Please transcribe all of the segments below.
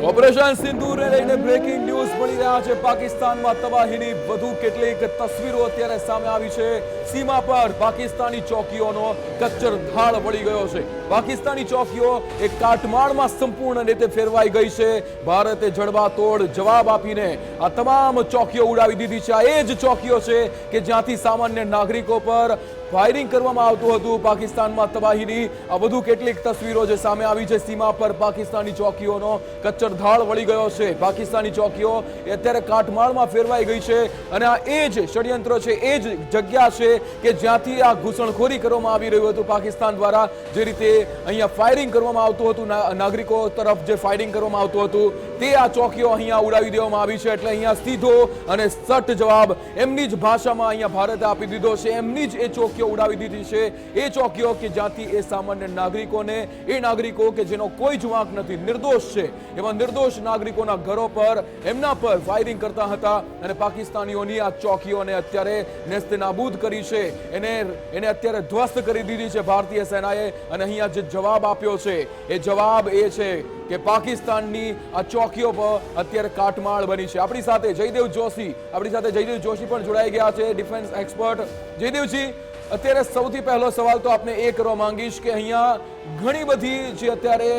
Operation સિંદૂરને લઈને breaking news મળી રહ્યા છે। પાકિસ્તાનમાં તબાહીની વધુ કેટલીક તસવીરો અત્યારે સામે આવી છે। સીમા પર પાકિસ્તાની ચોકીઓનો કચ્ચર ધાડ વળી ગયો છે। પાકિસ્તાની ચોકીઓ એક કાટમાળમાં સંપૂર્ણ રીતે ફેરવાઈ ગઈ છે। ભારતે જડબાતોડ જવાબ આપીને આ તમામ ચોકીઓ ઉડાવી દીધી છે। આ એ જ ચોકીઓ છે કે જ્યાંથી સામાન્ય નાગરિકો પર फायरिंग કરવામાં આવતું હતું। પાકિસ્તાનમાં તબાહીની આ વધુ કેટલીક તસવીરો જે સામે આવી છે। સીમા પર પાકિસ્તાની ચોકીઓનો કચ્ચરધાળ વળી ગયો છે। પાકિસ્તાની ચોકીઓ અત્યારે કાટમાળમાં ફેરવાઈ ગઈ છે અને આ એ જ ષડયંત્ર છે, એ જ જગ્યા છે કે જ્યાંથી આ ઘૂસણખોરી કરવામાં આવી રહ્યું હતું। પાકિસ્તાન દ્વારા જે રીતે અહીંયા ફાયરિંગ કરવામાં આવતું હતું, નાગરિકો તરફ જે ફાયરિંગ કરવામાં આવતું હતું, તે આ ચોકીઓ અહીંયા ઉડાવી દેવામાં આવી છે। એટલે અહીંયા સીધો અને સટ જવાબ એમની જ ભાષામાં અહીંયા ભારતે આપી દીધો છે। એમની જ એ ચોકીઓ ઉડાવી દીધી છે। એ ચોકીઓ કે જ્યાંથી એ સામાન્ય નાગરિકોને, એ નાગરિકો કે જેનો કોઈ જ વાંક નથી, નિર્દોષ છે, એવા નિર્દોષ નાગરિકોના ઘરો પર, એમના પર ફાયરિંગ કરતા હતા અને પાકિસ્તાનીઓની આ ચોકીઓને અત્યારે નેસ્તનાબૂદ કરી છે। એને અત્યારે ધ્વસ્ત કરી દીધી છે ભારતીય સેનાએ અને અહીંયા જે જવાબ આપ્યો છે એ જવાબ એ છે કે પાકિસ્તાનની આ ચોકીઓ પર અત્યારે કાટમાળ બની છે। આપણી સાથે જયદેવ જોશી પણ જોડાઈ ગયા છે, ડિફેન્સ એક્સપર્ટ। જયદેવજી, અત્યારે સૌથી પહેલો સવાલ તો આપને એ કરવા માંગીશ કે અહીંયા ઘણી બધી જે અત્યારે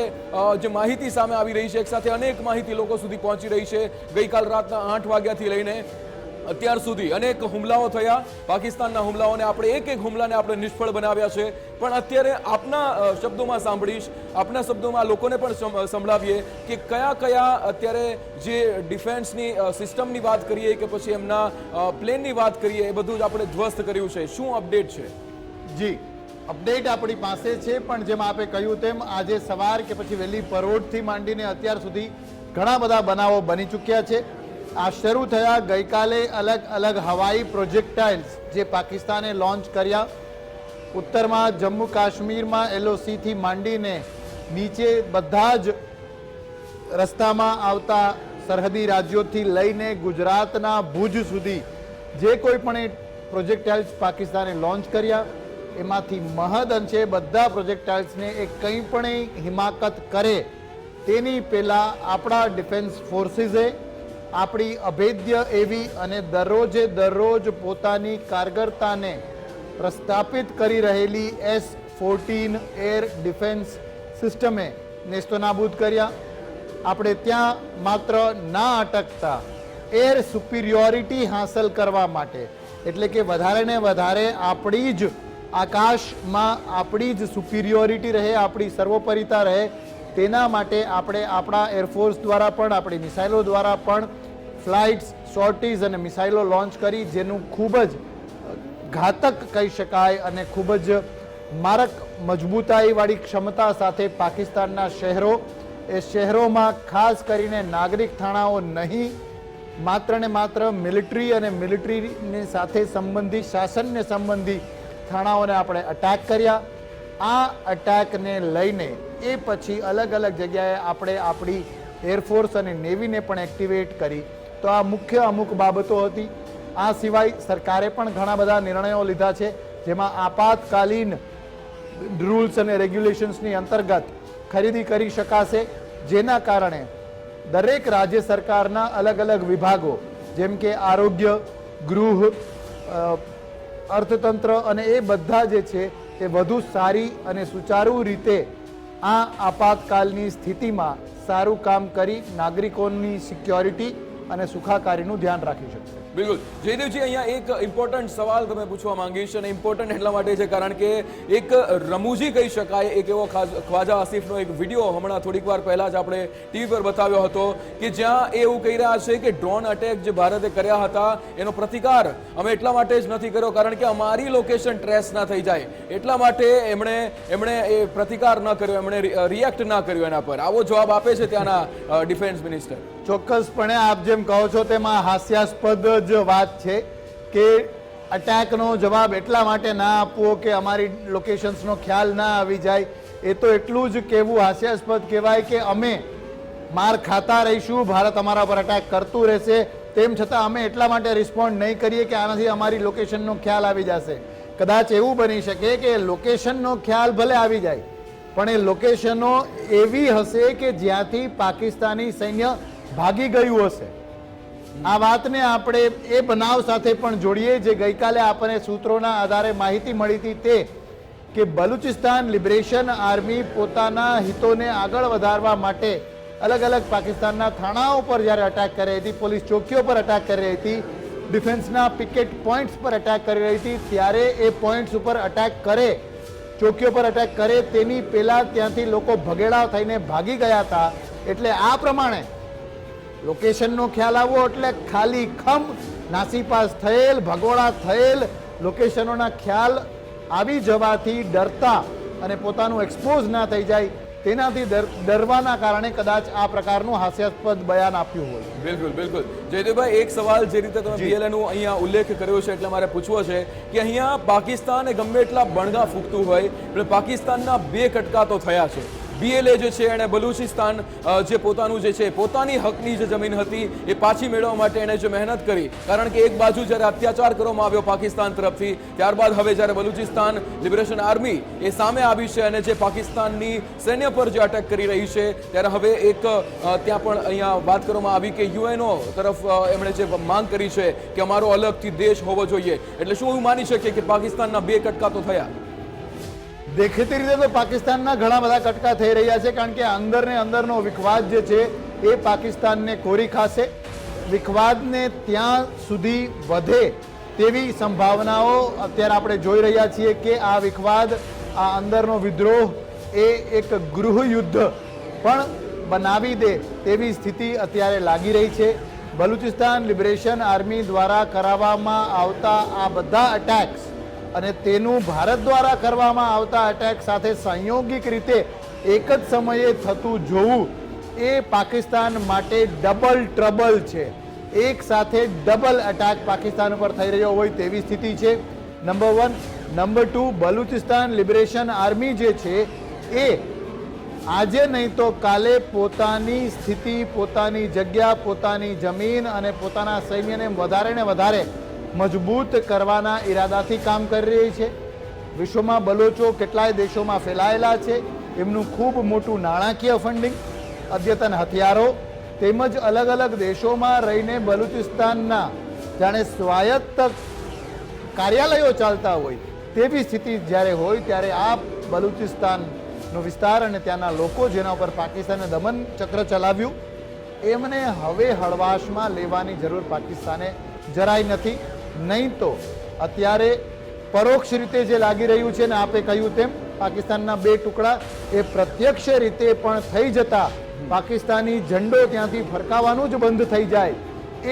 જે માહિતી સામે આવી રહી છે, એક સાથે અનેક માહિતી લોકો સુધી પહોંચી રહી છે। ગઈકાલ રાતના 8 વાગ્યાથી લઈને અત્યાર સુધી અનેક હુમલાઓ થયા। પાકિસ્તાનના હુમલાઓને આપણે એક હુમલાને આપણે નિષ્ફળ બનાવ્યા છે। પણ અત્યારે આપના શબ્દોમાં સાંભળીશ, આપના શબ્દોમાં લોકોને પણ સંભળાવીએ કે કયા અત્યારે જે ડિફેન્સની સિસ્ટમની વાત કરીએ કે પછી એમના પ્લેનની વાત કરીએ, એ બધું જ આપણે ધ્વસ્ત કર્યું છે। શું અપડેટ છે? જી, અપડેટ આપણી પાસે છે, પણ જેમ આપે કહ્યું તેમ આજે સવાર કે પછી વહેલી પરોઢથી માંડીને અત્યાર સુધી ઘણા બધા બનાવો બની ચૂક્યા છે। આ શરૂ થયા ગઈકાલે અલગ અલગ હવાઈ પ્રોજેક્ટાઇલ્સ જે પાકિસ્તાને લોન્ચ કર્યા। ઉત્તરમાં જમ્મુ કાશ્મીરમાં LOCથી માંડીને નીચે બધા જ રસ્તામાં આવતા સરહદી રાજ્યોથી લઈને ગુજરાતના ભુજ સુધી જે કોઈ પણ પ્રોજેક્ટાઇલ્સ પાકિસ્તાને લોન્ચ કર્યા, એમાંથી મહદ અંશે બધા પ્રોજેક્ટાઇલ્સને એ કંઈ પણ હિમાકત કરે તેની પહેલાં આપણા ડિફેન્સ ફોર્સિસે આપણી અભેદ્ય એવી અને દરરોજ પોતાની કારગરતાને પ્રસ્થાપિત કરી રહેલી S-14 એર ડિફેન્સ સિસ્ટમે નેસ્તનાબૂદ કર્યા। આપણે ત્યાં માત્ર ના અટકતા એર સુપિરિયોરિટી હાંસલ કરવા માટે, એટલે કે વધારે ને વધારે આપણી જ આકાશમાં આપણી જ સુપિરિયોરિટી રહે, આપણી સર્વોપરિતા રહે, તેના માટે આપણે આપણા એરફોર્સ દ્વારા પણ, આપણી મિસાઇલો દ્વારા પણ ફ્લાઇટ્સ, સોર્ટીઝ અને મિસાઇલો લોન્ચ કરી, જેનું ખૂબ જ ઘાતક કહી શકાય અને ખૂબ જ મારક મજબૂતાઈવાળી ક્ષમતા સાથે પાકિસ્તાનના શહેરો, એ શહેરોમાં ખાસ કરીને નાગરિક થાણાઓ નહીં, માત્ર ને માત્ર મિલિટરી અને મિલિટરીની સાથે સંબંધી, શાસનને સંબંધી થાણાઓને આપણે અટેક કર્યા। આ અટેકને લઈને એ પછી અલગ અલગ જગ્યાએ આપણે આપણી એરફોર્સ અને નેવીને પણ એક્ટિવેટ કરી। તો આ મુખ્ય અમુક બાબતો હતી। આ સિવાય સરકારે પણ ઘણા બધા નિર્ણયો લીધા છે, જેમાં આપાતકાલીન રૂલ્સ અને રેગ્યુલેશન્સની અંતર્ગત ખરીદી કરી શકાશે, જેના કારણે દરેક રાજ્ય સરકારના અલગ અલગ વિભાગો જેમ કે આરોગ્ય, ગૃહ, અર્થતંત્ર અને એ બધા જે છે તે વધુ સારી અને સુચારુ રીતે આ આપાતકાલની સ્થિતિમાં સારું કામ કરી નાગરિકોની સિક્યોરિટી અને સુખાકારીનું ધ્યાન રાખી શકશે। બિલકુલ જયદેવજી, અહીંયા એક ઇમ્પોર્ટન્ટ સવાલ તમે પૂછવા માંગીશ અને ઇમ્પોર્ટન્ટ એટલા માટે છે કારણ કે એક રમૂજી કહી શકાય એક એવો ખ્વાજા આસિફનો એક વિડીયો હમણાં થોડીક વાર પહેલાં જ આપણે ટીવી પર બતાવ્યો હતો કે જ્યાં એ એવું કહી રહ્યા છે કે ડ્રોન અટેક જે ભારતે કર્યા હતા એનો પ્રતિકાર અમે એટલા માટે જ નથી કર્યો કારણ કે અમારી લોકેશન ટ્રેસ ના થઈ જાય, એટલા માટે એમણે એ પ્રતિકાર ન કર્યો, એમણે રિએક્ટ ના કર્યો એના પર। આવો જવાબ આપે છે ત્યાંના ડિફેન્સ મિનિસ્ટર। ચોક્કસપણે આપ જેમ કહો છો તેમાં હાસ્યાસ્પદ જ વાત છે કે અટેકનો જવાબ એટલા માટે ના આપવો કે અમારી લોકેશન્સનો ખ્યાલ ના આવી જાય। એ તો એટલું જ કહેવું હાસ્યાસ્પદ કહેવાય કે અમે માર ખાતા રહીશું, ભારત અમારા પર અટેક કરતું રહેશે, તેમ છતાં અમે એટલા માટે રિસ્પોન્ડ નહીં કરીએ કે આનાથી અમારી લોકેશનનો ખ્યાલ આવી જશે। કદાચ એવું બની શકે કે લોકેશનનો ખ્યાલ ભલે આવી જાય, પણ એ લોકેશનો એવી હશે કે જ્યાંથી પાકિસ્તાની સૈન્ય ભાગી ગયું હશે. આ વાતને આપણે એ બનાવ સાથે પણ જોડીએ જે ગઈકાલે આપણને સૂત્રોના આધારે માહિતી મળી હતી તે કે બલુચિસ્તાન લિબરેશન આર્મી પોતાના હિતોને આગળ વધારવા માટે અલગ અલગ પાકિસ્તાનના થાણાઓ પર જ્યારે અટેક કરી રહી હતી, પોલીસ ચોકીઓ પર અટેક કરી રહી હતી, ડિફેન્સના પિકેટ પોઈન્ટ્સ પર અટેક કરી રહી હતી, ત્યારે એ પોઈન્ટ્સ ઉપર અટેક કરે, ચોકીઓ પર અટેક કરે તેની પહેલા ત્યાંથી લોકો ભગેડા થઈને ભાગી ગયા હતા. એટલે આ પ્રમાણે લોકેશનનો ખ્યાલ આવવો એટલે ખાલી ખમ નાસીપાસ થયેલ, ભગોળા થયેલ લોકેશનોના ખ્યાલ આવી જવાથી ડરતા અને પોતાનું એક્સપોઝ ના થઈ જાય તેનાથી ડરવાના કારણે કદાચ આ પ્રકારનું હાસ્યાસ્પદ બયાન આપ્યું હોય. બિલકુલ બિલકુલ. જયદેવભાઈ, એક સવાલ જે રીતે તમે BLA નું અહીંયા ઉલ્લેખ કર્યો છે એટલે મારે પૂછવો છે કે અહીંયા પાકિસ્તાને ગમે એટલા બણગા ફૂંકતું હોય એટલે પાકિસ્તાનના 2 કટકા તો થયા છે. BLA જે છે એણે બલુચિસ્તાન જે પોતાનું જે છે પોતાની હકની જે જમીન હતી એ પાછી મેળવવા માટે એણે જે મહેનત કરી, કારણ કે એક બાજુ જ્યારે અત્યાચાર કરવામાં આવ્યો પાકિસ્તાન તરફથી, ત્યારબાદ હવે જ્યારે બલુચિસ્તાન લિબરેશન આર્મી એ સામે આવી છે અને જે પાકિસ્તાનની સૈન્ય પર જે અટેક કરી રહી છે, ત્યારે હવે એક ત્યાં પણ અહીંયા વાત કરવામાં આવી કે UNO તરફ એમણે જે માંગ કરી છે કે અમારો અલગથી દેશ હોવો જોઈએ. એટલે શું એવું માની શકીએ કે પાકિસ્તાનના 2 કટકા તો થયા? દેખીતી રીતે તો પાકિસ્તાનના ઘણા બધા કટકા થઈ રહ્યા છે, કારણ કે અંદર ને અંદરનો વિખવાદ જે છે એ પાકિસ્તાનને કોરી ખાશે. વિખવાદને ત્યાં સુધી વધે તેવી સંભાવનાઓ અત્યારે આપણે જોઈ રહ્યા છીએ કે આ વિખવાદ, આ અંદરનો વિદ્રોહ એ એક ગૃહયુદ્ધ પણ બનાવી દે તેવી સ્થિતિ અત્યારે લાગી રહી છે. બલુચિસ્તાન લિબરેશન આર્મી દ્વારા કરાવવામાં આવતા આ બધા અટેક્સ અને તેનું ભારત દ્વારા કરવામાં આવતા અટેક સાથે સંયોગિક રીતે એક જ સમયે થતું જોવું એ પાકિસ્તાન માટે ડબલ ટ્રબલ છે. એક સાથે ડબલ અટેક પાકિસ્તાન ઉપર થઈ રહ્યો હોય તેવી સ્થિતિ છે. Number 1. Number 2, Balochistan Liberation Army જે છે એ આજે નહીં તો કાલે પોતાની સ્થિતિ, પોતાની જગ્યા, પોતાની જમીન અને પોતાના સૈન્યને વધારે ને વધારે મજબૂત કરવાના ઈરાદાથી કામ કરી રહી છે. વિશ્વમાં બલોચો કેટલાય દેશોમાં ફેલાયેલા છે, એમનું ખૂબ મોટું નાણાકીય ફંડિંગ, અદ્યતન હથિયારો તેમજ અલગ અલગ દેશોમાં રહીને બલુચિસ્તાનના જાણે સ્વાયત્ત કાર્યાલયો ચાલતા હોય તેવી સ્થિતિ જ્યારે હોય ત્યારે આ બલુચિસ્તાનનો વિસ્તાર અને ત્યાંના લોકો જેના ઉપર પાકિસ્તાને દમન ચક્ર ચલાવ્યું એમને હવે હળવાશમાં લેવાની જરૂર પાકિસ્તાને જરાય નથી. નહીં તો અત્યારે પરોક્ષ રીતે જે લાગી રહ્યું છે ને આપે કહ્યું તેમ પાકિસ્તાનના 2 ટુકડા એ પ્રત્યક્ષ રીતે પણ થઈ જતા પાકિસ્તાની ઝંડો ત્યાંથી ફરકાવવાનું જ બંધ થઈ જાય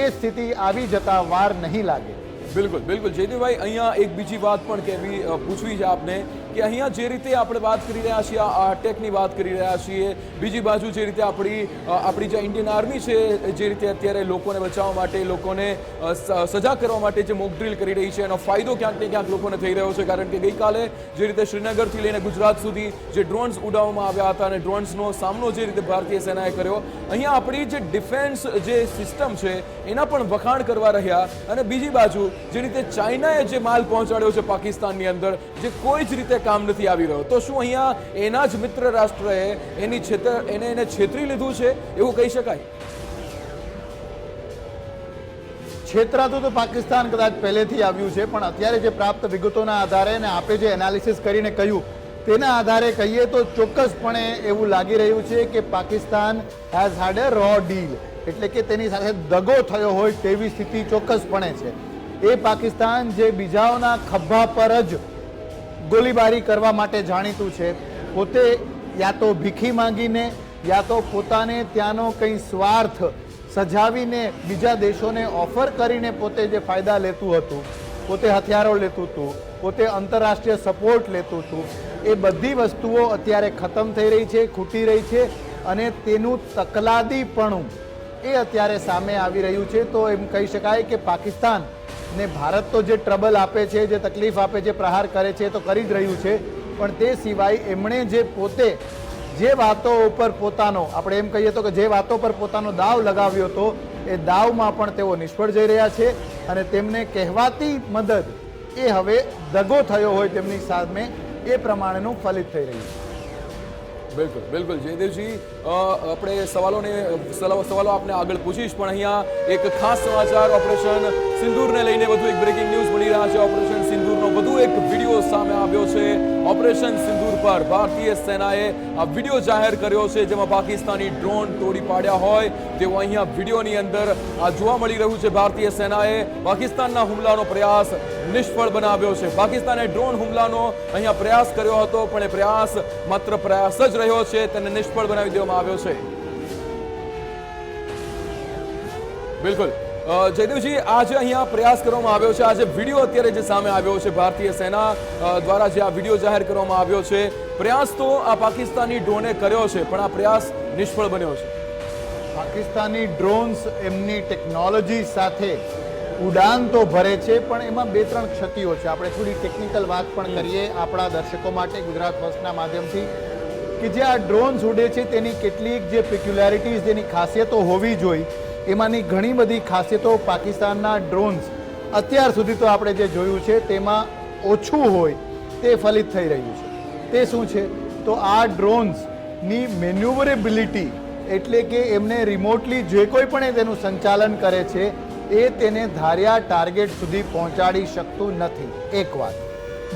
એ સ્થિતિ આવી જતા વાર નહીં લાગે. બિલકુલ બિલકુલ. જયદેવભાઈ, અહીંયા એક બીજી વાત પણ કહેવી પૂછવી છે આપને કે અહીંયા જે રીતે આપણે વાત કરી રહ્યા છીએ, આ અટેકની વાત કરી રહ્યા છીએ, બીજી બાજુ જે રીતે આપણી જે ઇન્ડિયન આર્મી છે જે રીતે અત્યારે લોકોને બચાવવા માટે, લોકોને સજા કરવા માટે જે મોક ડ્રીલ કરી રહી છે એનો ફાયદો ક્યાંક ને ક્યાંક લોકોને થઈ રહ્યો છે, કારણ કે ગઈકાલે જે રીતે શ્રીનગરથી લઈને ગુજરાત સુધી જે ડ્રોન્સ ઉડાવવામાં આવ્યા હતા અને ડ્રોન્સનો સામનો જે રીતે ભારતીય સેનાએ કર્યો, અહીંયા આપણી જે ડિફેન્સ જે સિસ્ટમ છે એના પણ વખાણ કરવા રહ્યા. અને બીજી બાજુ જે રીતે ચાઇનાએ જે માલ પહોંચાડ્યો છે પાકિસ્તાનની અંદર જે કોઈ જ રીતે કામ નથી આવી રહ્યો, તો શું અહીંયા એના જ મિત્ર રાષ્ટ્રએ એને છેતરી લીધું છે એવું કહી શકાય? છેતરાતું તો પાકિસ્તાન કદાચ પહેલેથી આવ્યું છે, પણ અત્યારે જે પ્રાપ્ત વિગતોના આધારે અને આપણે જે એનાલિસિસ કરીને કહ્યું તેના આધારે કહીએ તો ચોક્કસપણે એવું લાગી રહ્યું છે કે Pakistan has had a raw deal, એટલે કે તેની સાથે દગો થયો હોય તેવી સ્થિતિ ચોક્કસપણે છે. એ પાકિસ્તાન જે બીજાઓના ખભા પર જ ગોળીબારી કરવા માટે જાણીતું છે, પોતે યા તો ભીખી માંગીને યા તો પોતાને ત્યાંનો કંઈ સ્વાર્થ સજાવીને બીજા દેશોને ઓફર કરીને પોતે જે ફાયદા લેતું હતું, પોતે હથિયારો લેતું હતું, પોતે આંતરરાષ્ટ્રીય સપોર્ટ લેતું હતું, એ બધી વસ્તુઓ અત્યારે ખતમ થઈ રહી છે, ખૂટી રહી છે અને તેનું તકલાદીપણું એ અત્યારે સામે આવી રહ્યું છે. તો એમ કહી શકાય કે પાકિસ્તાન ને ભારત તો જે ટ્રબલ આપે છે, જે તકલીફ આપે છે, પ્રહાર કરે છે તો કરી જ રહ્યું છે, પણ તે સિવાય એમણે જે પોતે જે વાતો ઉપર પોતાનો, આપણે એમ કહીએ તો કે જે વાતો પર પોતાનો દાવ લગાવ્યો હતો એ દાવમાં પણ તેઓ નિષ્ફળ જઈ રહ્યા છે અને તેમને કહેવાતી મદદ એ હવે દગો થયો હોય તેમની સામે એ પ્રમાણેનું ફલિત થઈ રહ્યું છે. બિલકુલ બિલકુલ જયદેવજી, આપણે સવાલો આપને આગળ પૂછીશ, પણ અહીંયા એક ખાસ સમાચાર ઓપરેશન સિંદૂરને લઈને વધુ એક બ્રેકિંગ ન્યૂઝ મળી રહ્યા છે. ઓપરેશન સિંદૂરનો વધુ એક વિડીયો સામે આવ્યો છે. ઓપરેશન સિંદૂર પર ભારતીય સેનાએ આ વિડીયો જાહેર કર્યો છે, જેમાં પાકિસ્તાની ડ્રોન તોડી પાડ્યા હોય તેવું અહીંયા વિડીયોની અંદર આ જોવા મળી રહ્યું છે. ભારતીય સેનાએ પાકિસ્તાનના હુમલાનો પ્રયાસ નિષ્ફળ બનાવ્યો છે. પાકિસ્તાને ડ્રોન હુમલાનો અહીંયા પ્રયાસ કર્યો હતો, પણ એ પ્રયાસ માત્ર પ્રયાસ જ રહ્યો છે, તેને નિષ્ફળ બનાવી દેવામાં આવ્યો છે. બિલકુલ જયદેવજી, આજે અહીંયા પ્રયાસ કરવામાં આવ્યો છે. આજે વિડીયો અત્યારે જે સામે આવ્યો છે, ભારતીય સેના દ્વારા જે આ વિડીયો જાહેર કરવામાં આવ્યો છે, પ્રયાસ તો આ પાકિસ્તાની ડ્રોને કર્યો છે, પણ આ પ્રયાસ નિષ્ફળ બન્યો છે. પાકિસ્તાની ડ્રોન્સ એમની ટેકનોલોજી સાથે ઉડાન તો ભરે છે, પણ એમાં 2-3 ક્ષતિઓ છે. આપણે થોડી ટેકનિકલ વાત પણ કરીએ આપણા દર્શકો માટે ગુજરાત ફર્સ્ટના માધ્યમથી, કે જે આ ડ્રોન્સ ઉડે છે તેની કેટલીક જે પેક્યુલારિટીઝ, જેની ખાસિયતો હોવી જોઈએ, એમાંની ઘણી બધી ખાસિયતો પાકિસ્તાનના ડ્રોન્સ અત્યાર સુધી તો આપણે જે જોયું છે તેમાં ઓછું હોય તે ફલિત થઈ રહ્યું છે. તે શું છે? તો આ ડ્રોન્સની મેન્યુવરેબિલિટી, એટલે કે એમને રિમોટલી જે કોઈ પણ તેનું સંચાલન કરે છે એ તેને ધાર્યા ટાર્ગેટ સુધી પહોંચાડી શકતું નથી. એક વાત.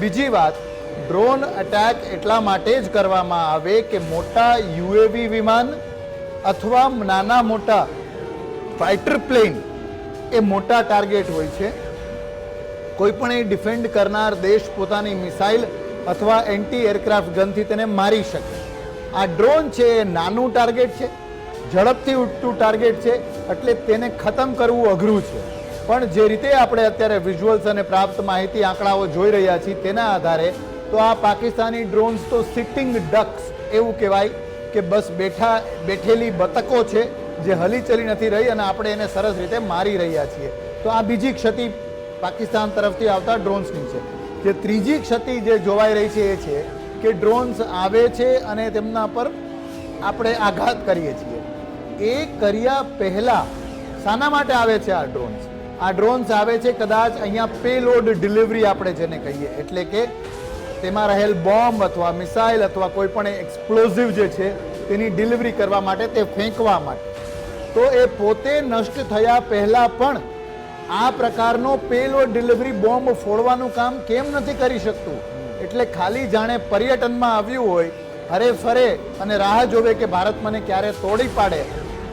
બીજી વાત, ડ્રોન અટેક એટલા માટે જ કરવામાં આવે કે મોટા યુએવી વિમાન અથવા નાના મોટા ફાઇટર પ્લેન એ મોટા ટાર્ગેટ હોય છે. કોઈ પણ એ ડિફેન્ડ કરનાર દેશ પોતાની મિસાઇલ અથવા એન્ટી એરક્રાફ્ટ ગનથી તેને મારી શકે. આ ડ્રોન છે એ નાનું ટાર્ગેટ છે, ઝડપથી ઉડતું ટાર્ગેટ છે, એટલે તેને ખતમ કરવું અઘરું છે. પણ જે રીતે આપણે અત્યારે વિઝ્યુઅલ્સ અને પ્રાપ્ત માહિતી આંકડાઓ જોઈ રહ્યા છીએ તેના આધારે તો આ પાકિસ્તાની ડ્રોન્સ તો સિટિંગ ડક્સ એવું કહેવાય કે બસ બેઠેલી બતકો છે જે હલીચલી નથી રહી અને આપણે એને સરસ રીતે મારી રહ્યા છીએ. તો આ બીજી ક્ષતિ પાકિસ્તાન તરફથી આવતા ડ્રોન્સની છે. જે ત્રીજી ક્ષતિ જે જોવાઈ રહી છે એ છે કે ડ્રોન્સ આવે છે અને તેમના પર આપણે આઘાત કરીએ છીએ. એ કર્યા પહેલા શાના માટે આવે છે આ ડ્રોન્સ? આ ડ્રોન્સ આવે છે કદાચ અહીંયા પેલોડ ડિલિવરી આપણે જેને કહીએ, એટલે કે તેમાં રહેલ બોમ્બ અથવા મિસાઇલ અથવા કોઈ પણ એક્સપ્લોઝિવ જે છે તેની ડિલિવરી કરવા માટે, તે ફેંકવા માટે. તો એ પોતે નષ્ટ થયા પહેલા પણ આ પ્રકારનો પેલોડ ડિલિવરી બોમ્બ ફોડવાનું કામ કેમ નથી કરી શકતું? એટલે ખાલી જાણે પર્યટનમાં આવ્યું હોય, હરે ફરે અને રાહ જોવે કે ભારત મને ક્યારે તોડી પાડે,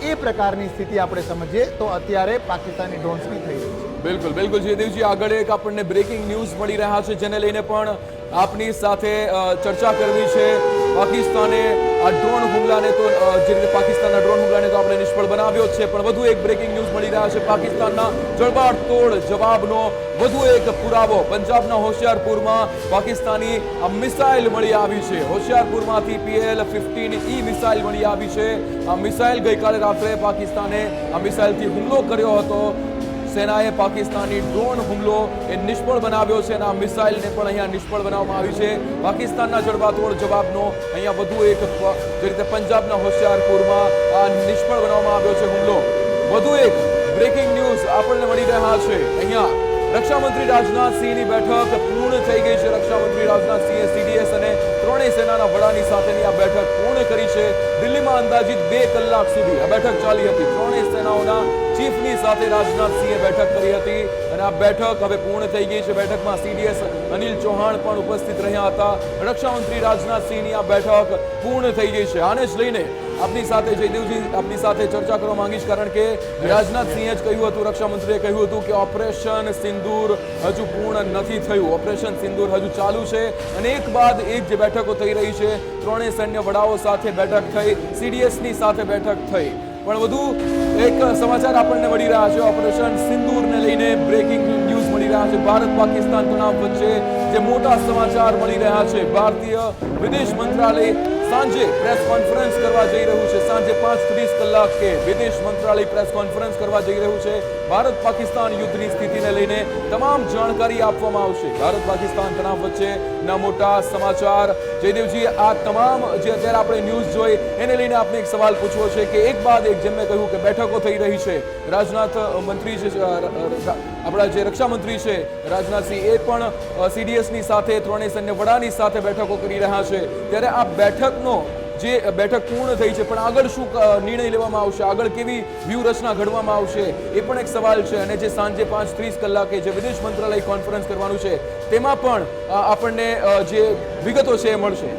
એ પ્રકારની સ્થિતિ આપણે સમજીએ તો અત્યારે પાકિસ્તાની ડ્રોન્સની થઈ રહી છે. બિલકુલ બિલકુલ જયદેવજી, આગળ એક આપણને બ્રેકિંગ ન્યૂઝ મળી રહ્યા છે, જેને લઈને પણ આપની સાથે ચર્ચા કરવી છે. પાકિસ્તાને આ ડ્રોન હુમલાને તો જે રીતે પાકિસ્તાનના ડ્રોન હુમલાને તો આપણે નિષ્ફળ બનાવ્યો જ છે, પણ વધુ એક બ્રેકિંગ ન્યૂઝ મળી રહ્યા છે. પાકિસ્તાનના જડબાતોડ જવાબનો વધુ એક પુરાવો. પંજાબના હોશિયારપુરમાં પાકિસ્તાની આ મિસાઇલ મળી આવી છે. હોશિયારપુરમાંથી PL-15E મિસાઇલ મળી આવી છે. આ મિસાઇલ ગઈકાલે રાત્રે પાકિસ્તાને આ મિસાઇલથી હુમલો કર્યો હતો. સેનાએ પાકિસ્તાની ડ્રોન હુમલો એ નિષ્ફળ બનાવ્યો છે અને આ મિસાઇલને પણ અહીંયા નિષ્ફળ બનાવવામાં આવી છે. પાકિસ્તાનના જડબાતોડ જવાબનો અહીંયા વધુ એક, જે રીતે પંજાબના હોશિયારપુરમાં આ નિષ્ફળ બનાવવામાં આવ્યો છે હુમલો. વધુ એક બ્રેકિંગ ન્યૂઝ આપણને મળી રહ્યા છે. અહીંયા રક્ષામંત્રી રાજનાથસિંહની બેઠક પૂર્ણ થઈ ગઈ છે. રક્ષામંત્રી રાજનાથસિંહે CDS અને ત્રણેય સેનાના વડાની સાથેની આ બેઠક પૂર્ણ કરી છે. દિલ્હીમાં અંદાજિત 2 કલાક સુધી આ બેઠક ચાલી હતી. ત્રણેય સેનાઓના ચીફની સાથે રાજનાથસિંહે બેઠક કરી હતી અને આ બેઠક હવે પૂર્ણ થઈ ગઈ છે. બેઠકમાં CDS અનિલ ચૌહાણ પણ ઉપસ્થિત રહ્યા હતા. રક્ષામંત્રી રાજનાથસિંહની આ બેઠક પૂર્ણ થઈ ગઈ છે. આને જ લઈને આપની સાથે જયદેવજી આપની સાથે ચર્ચા કરવા માંગીશ, કારણ કે રાજનાથસિંહે જ કહ્યું હતું, રક્ષામંત્રીએ કહ્યું હતું કે ઓપરેશન સિંદૂર હજુ પૂર્ણ નથી થયું. ઓપરેશન સિંદૂર હજુ ચાલુ છે અને એક બાદ એક જે બેઠકો થઈ રહી છે, ત્રણેય સૈન્ય વડાઓ સાથે બેઠક થઈ, CDSની સાથે બેઠક થઈ. પણ વધુ એક સમાચાર આપણને મળી રહ્યા છે. ઓપરેશન સિંદૂરને લઈને બ્રેકિંગ ન્યૂઝ મળી રહ્યા છે. ભારત પાકિસ્તાન તણાવ વચ્ચે જે મોટા સમાચાર મળી રહ્યા છે. ભારતીય વિદેશ મંત્રાલય સાંજે પ્રેસ કોન્ફરન્સ કરવા જઈ રહ્યું છે. સાંજે 5:30 કલાકે વિદેશ મંત્રાલય પ્રેસ કોન્ફરન્સ કરવા જઈ રહ્યું છે. ભારત પાકિસ્તાન યુદ્ધની સ્થિતિને લઈને તમામ જાણકારી આપવામાં આવશે. ભારત પાકિસ્તાન તણાવ વચ્ચેના મોટા સમાચાર. જયદેવજી, આ તમામ જે અત્યારે આપણે ન્યૂઝ જોઈ એને લઈને આપણે એક સવાલ પૂછવો છે કે એક બાદ એક, જેમ મેં કહ્યું કે બેઠકો થઈ રહી છે. રાજનાથ મંત્રી છે, આપણા જે રક્ષામંત્રી છે રાજનાથસિંહ, એ પણ CDSની સાથે ત્રણેય સૈન્ય વડાની સાથે બેઠકો કરી રહ્યા છે. ત્યારે આ બેઠકનો જે બેઠક પૂર્ણ થઈ છે, પણ આગળ શું નિર્ણય લેવામાં આવશે, આગળ કેવી વ્યૂહરચના ઘડવામાં આવશે, એ પણ એક સવાલ છે. અને જે સાંજે 5:30 કલાકે જે વિદેશ મંત્રાલય કોન્ફરન્સ કરવાનું છે, તેમાં પણ આપણને જે વિગતો છે એ મળશે.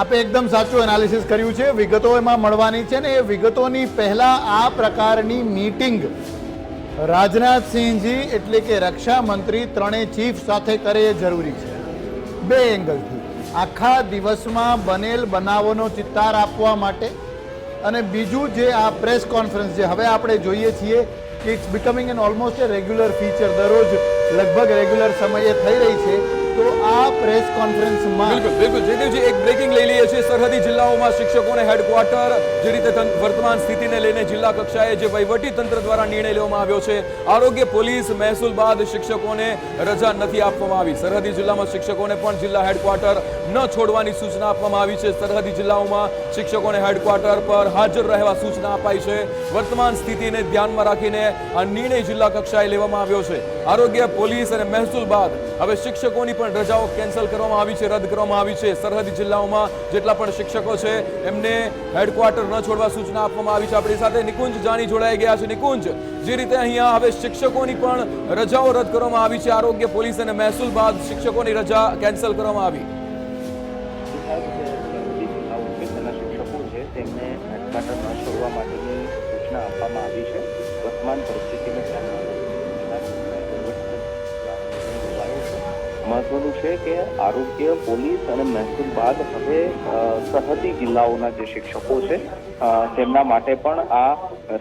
આપે એકદમ સાચું એનાલિસિસ કર્યું છે. વિગતો એમાં મળવાની છે ને એ વિગતોની પહેલા આ પ્રકારની મીટિંગ રાજનાથસિંહજી એટલે કે રક્ષા મંત્રી ત્રણેય ચીફ સાથે કરે એ જરૂરી છે. બે એંગલથી, આખા દિવસમાં બનેલ બનાવોનો ચિતાર આપવા માટે, અને બીજું જે આ પ્રેસ કોન્ફરન્સ જે હવે આપણે જોઈએ છીએ કે it's becoming an almost a regular feature, દરરોજ લગભગ રેગ્યુલર સમયે થઈ રહી છે. તો આ પ્રેસ કોન્ફરન્સમાં બિલકુલ જયદેવજી, એક બ્રેકિંગ લઈ લઈએ છીએ. સરહદી જિલ્લાઓમાં શિક્ષકોને હેડક્વાર્ટર જે રીતે વર્તમાન સ્થિતિને લઈને જિલ્લા કક્ષાએ જે વહીવટી તંત્ર દ્વારા નિર્ણય લેવામાં આવ્યો છે, આરોગ્ય, પોલીસ, મહેસૂલ બાદ શિક્ષકોને રજા નથી આપવામાં આવી. સરહદી જિલ્લામાં શિક્ષકોને પણ જિલ્લા હેડક્વાર્ટર ન છોડવાની સૂચના આપવામાં આવી છે. સરહદી જિલ્લાઓમાં શિક્ષકોને હેડક્વાર્ટર પર હાજર રહેવા સૂચના અપાઈ છે. વર્તમાન સ્થિતિને ધ્યાનમાં રાખીને આ નિર્ણય જિલ્લા કક્ષાએ લેવામાં આવ્યો છે. આરોગ્ય, પોલીસ અને મહેસૂલ બાદ હવે શિક્ષકોની પણ રજાઓ કેન્સલ કરવામાં આવી છે, રદ કરવામાં આવી છે. સરહદી જિલ્લાઓમાં જેટલા પણ શિક્ષકો છે એમને હેડક્વાર્ટર ન છોડવા સૂચના આપવામાં આવી છે. આપણી સાથે નિકુંજ જાની જોડાઈ ગયા છે. નિકુંજ, જે રીતે અહીંયા હવે શિક્ષકોની પણ રજાઓ રદ કરવામાં આવી છે, આરોગ્ય, પોલીસ અને મહેસૂલ બાદ શિક્ષકોની રજા કેન્સલ કરવામાં આવી. શિક્ષકો છે તેમને હેડક્વાર્ટર ન છોડવા માટેની સૂચના આપવામાં આવી છે. વર્તમાન પરિસ્થિતિને મહત્વનું છે કે આરોગ્ય, પોલીસ અને મહેસૂલ બાદ હવે સરહદી જિલ્લાઓના જે શિક્ષકો છે તેમના માટે પણ આ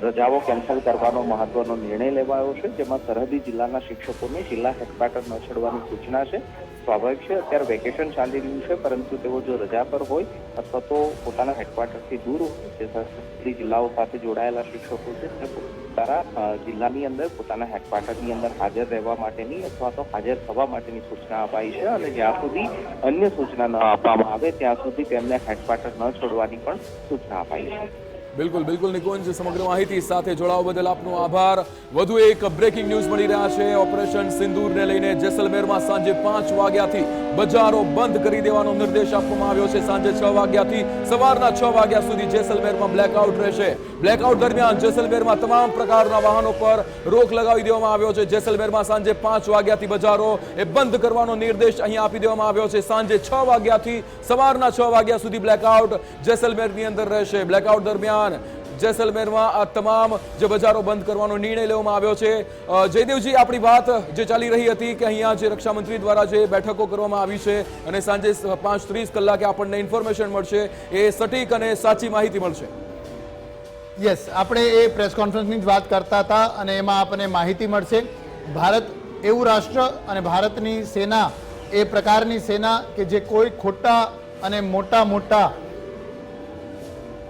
રજાઓ કેન્સલ કરવાનો મહત્વનો નિર્ણય લેવાયો છે, જેમાં સરહદી જિલ્લાના શિક્ષકોને જિલ્લા હેડક્વાર્ટર ન છોડવાની સૂચના છે. સ્વાભાવિક છે, અત્યારે વેકેશન ચાલી રહ્યું છે, પરંતુ તેઓ જો રજા પર હોય અથવા તો પોતાના હેડક્વાર્ટરથી દૂર હોય, જે સરહદી જિલ્લાઓ સાથે જોડાયેલા શિક્ષકો છે, તે પોતાના જિલ્લાની અંદર પોતાના હેડક્વાર્ટરની અંદર હાજર રહેવા માટેની અથવા તો હાજર થવા માટેની સૂચના અપાઈ છે. અને જ્યાં સુધી અન્ય સૂચના ન આપવામાં આવે ત્યાં સુધી તેમને હેડક્વાર્ટર ન છોડવાની પણ સૂચના અપાઈ છે. બિલકુલ નિકુંજ, સમગ્ર માહિતી સાથે જોડાવા બદલ આપનો આભાર. વધુ એક બ્રેકિંગ ન્યૂઝ મળી રહ્યા છે. ઓપરેશન સિંદૂરને લઈને જેસલમેરમાં સાંજે 5 વાગ્યાથી બજારો બંધ કરી દેવાનો નિર્દેશ આપવામાં આવ્યો છે. સાંજે 6 વાગ્યાથી સવારના 6 વાગ્યા સુધી જેસલમેરમાં બ્લેકઆઉટ રહેશે. બ્લેકઆઉટ દરમિયાન જેસલમેરમાં તમામ પ્રકારના વાહનો પર રોક લગાવી દેવામાં આવ્યો છે. જેસલમેરમાં સાંજે 5 વાગ્યાથી બજારો એ બંધ કરવાનો નિર્દેશ અહીંયા આપી દેવામાં આવ્યો છે. સાંજે 6 વાગ્યાથી સવારના 6 વાગ્યા સુધી બ્લેકઆઉટ જેસલમેરની અંદર રહેશે. બ્લેકઆઉટ દરમિયાન જેસલમેરમાં આ તમામ જે બજારો બંધ કરવાનો નિર્ણય લેવામાં આવ્યો છે. જયદેવજી, આપણી વાત જે ચાલી રહી હતી કે અહીંયા જે રક્ષામંત્રી દ્વારા જે બેઠકો કરવામાં આવી છે અને સાંજે 5:30 કલાકે આપણને ઇન્ફોર્મેશન મળશે, એ સટીક અને સાચી માહિતી મળશે. યસ, આપણે એ પ્રેસ કોન્ફરન્સની જ વાત કરતા હતા અને એમાં આપણને માહિતી મળશે. ભારત એવું રાષ્ટ્ર અને ભારતની સેના એ પ્રકારની સેના કે જે કોઈ ખોટા અને મોટા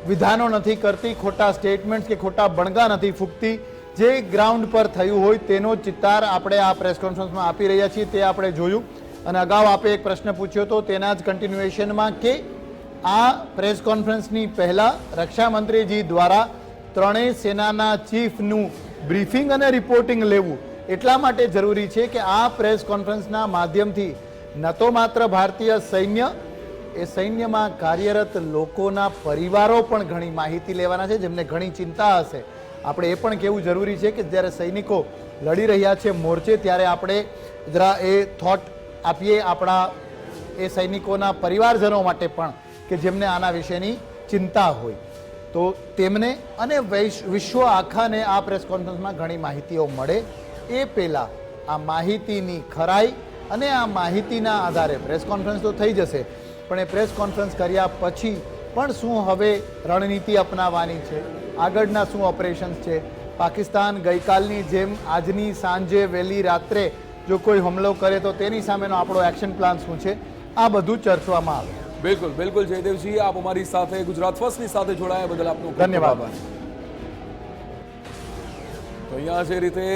વિધાનો નથી કરતી, ખોટા સ્ટેટમેન્ટ્સ કે ખોટા બણગા નથી ફૂંકતી. જે ગ્રાઉન્ડ પર થયું હોય તેનો ચિતાર આપણે આ પ્રેસ કોન્ફરન્સમાં આપી રહ્યા છીએ, તે આપણે જોયું. અને અગાઉ આપે એક પ્રશ્ન પૂછ્યો હતો તેના જ કન્ટિન્યુએશનમાં કે આ પ્રેસ કોન્ફરન્સની પહેલાં રક્ષામંત્રીજી દ્વારા ત્રણેય સેનાના ચીફનું બ્રીફિંગ અને રિપોર્ટિંગ લેવું એટલા માટે જરૂરી છે કે આ પ્રેસ કોન્ફરન્સના માધ્યમથી ન તો માત્ર ભારતીય સૈન્ય, એ સૈન્યમાં કાર્યરત લોકોના પરિવારો પણ ઘણી માહિતી લેવાના છે, જેમને ઘણી ચિંતા હશે. આપણે એ પણ કહેવું જરૂરી છે કે જ્યારે સૈનિકો લડી રહ્યા છે મોરચે, ત્યારે આપણે જરા એ થોટ આપીએ આપણા એ સૈનિકોના પરિવારજનો માટે પણ કે જેમને આના વિશેની ચિંતા હોય, તો તેમને અને વિશ્વ આખાને આ પ્રેસ કોન્ફરન્સમાં ઘણી માહિતીઓ મળે. એ પહેલાં આ માહિતીની ખરાઈ અને આ માહિતીના આધારે પ્રેસ કોન્ફરન્સ તો થઈ જશે, પણ એ પ્રેસ કોન્ફરન્સ કર્યા પછી પણ શું હવે રણનીતિ અપનાવવાની છે, આગળના શું ઓપરેશન્સ છે, પાકિસ્તાન ગઈકાલની જેમ આજની સાંજે વહેલી રાત્રે જો કોઈ હુમલો કરે તો તેની સામેનો આપણો એક્શન પ્લાન શું છે, આ બધું ચર્ચવામાં આવે. બિલકુલ જયદેવજી, આપ અમારી સાથે ગુજરાત ફર્સ્ટની સાથે જોડાયા બદલ આપનો ધન્યવાદ. તો અહીંયા જે રીતે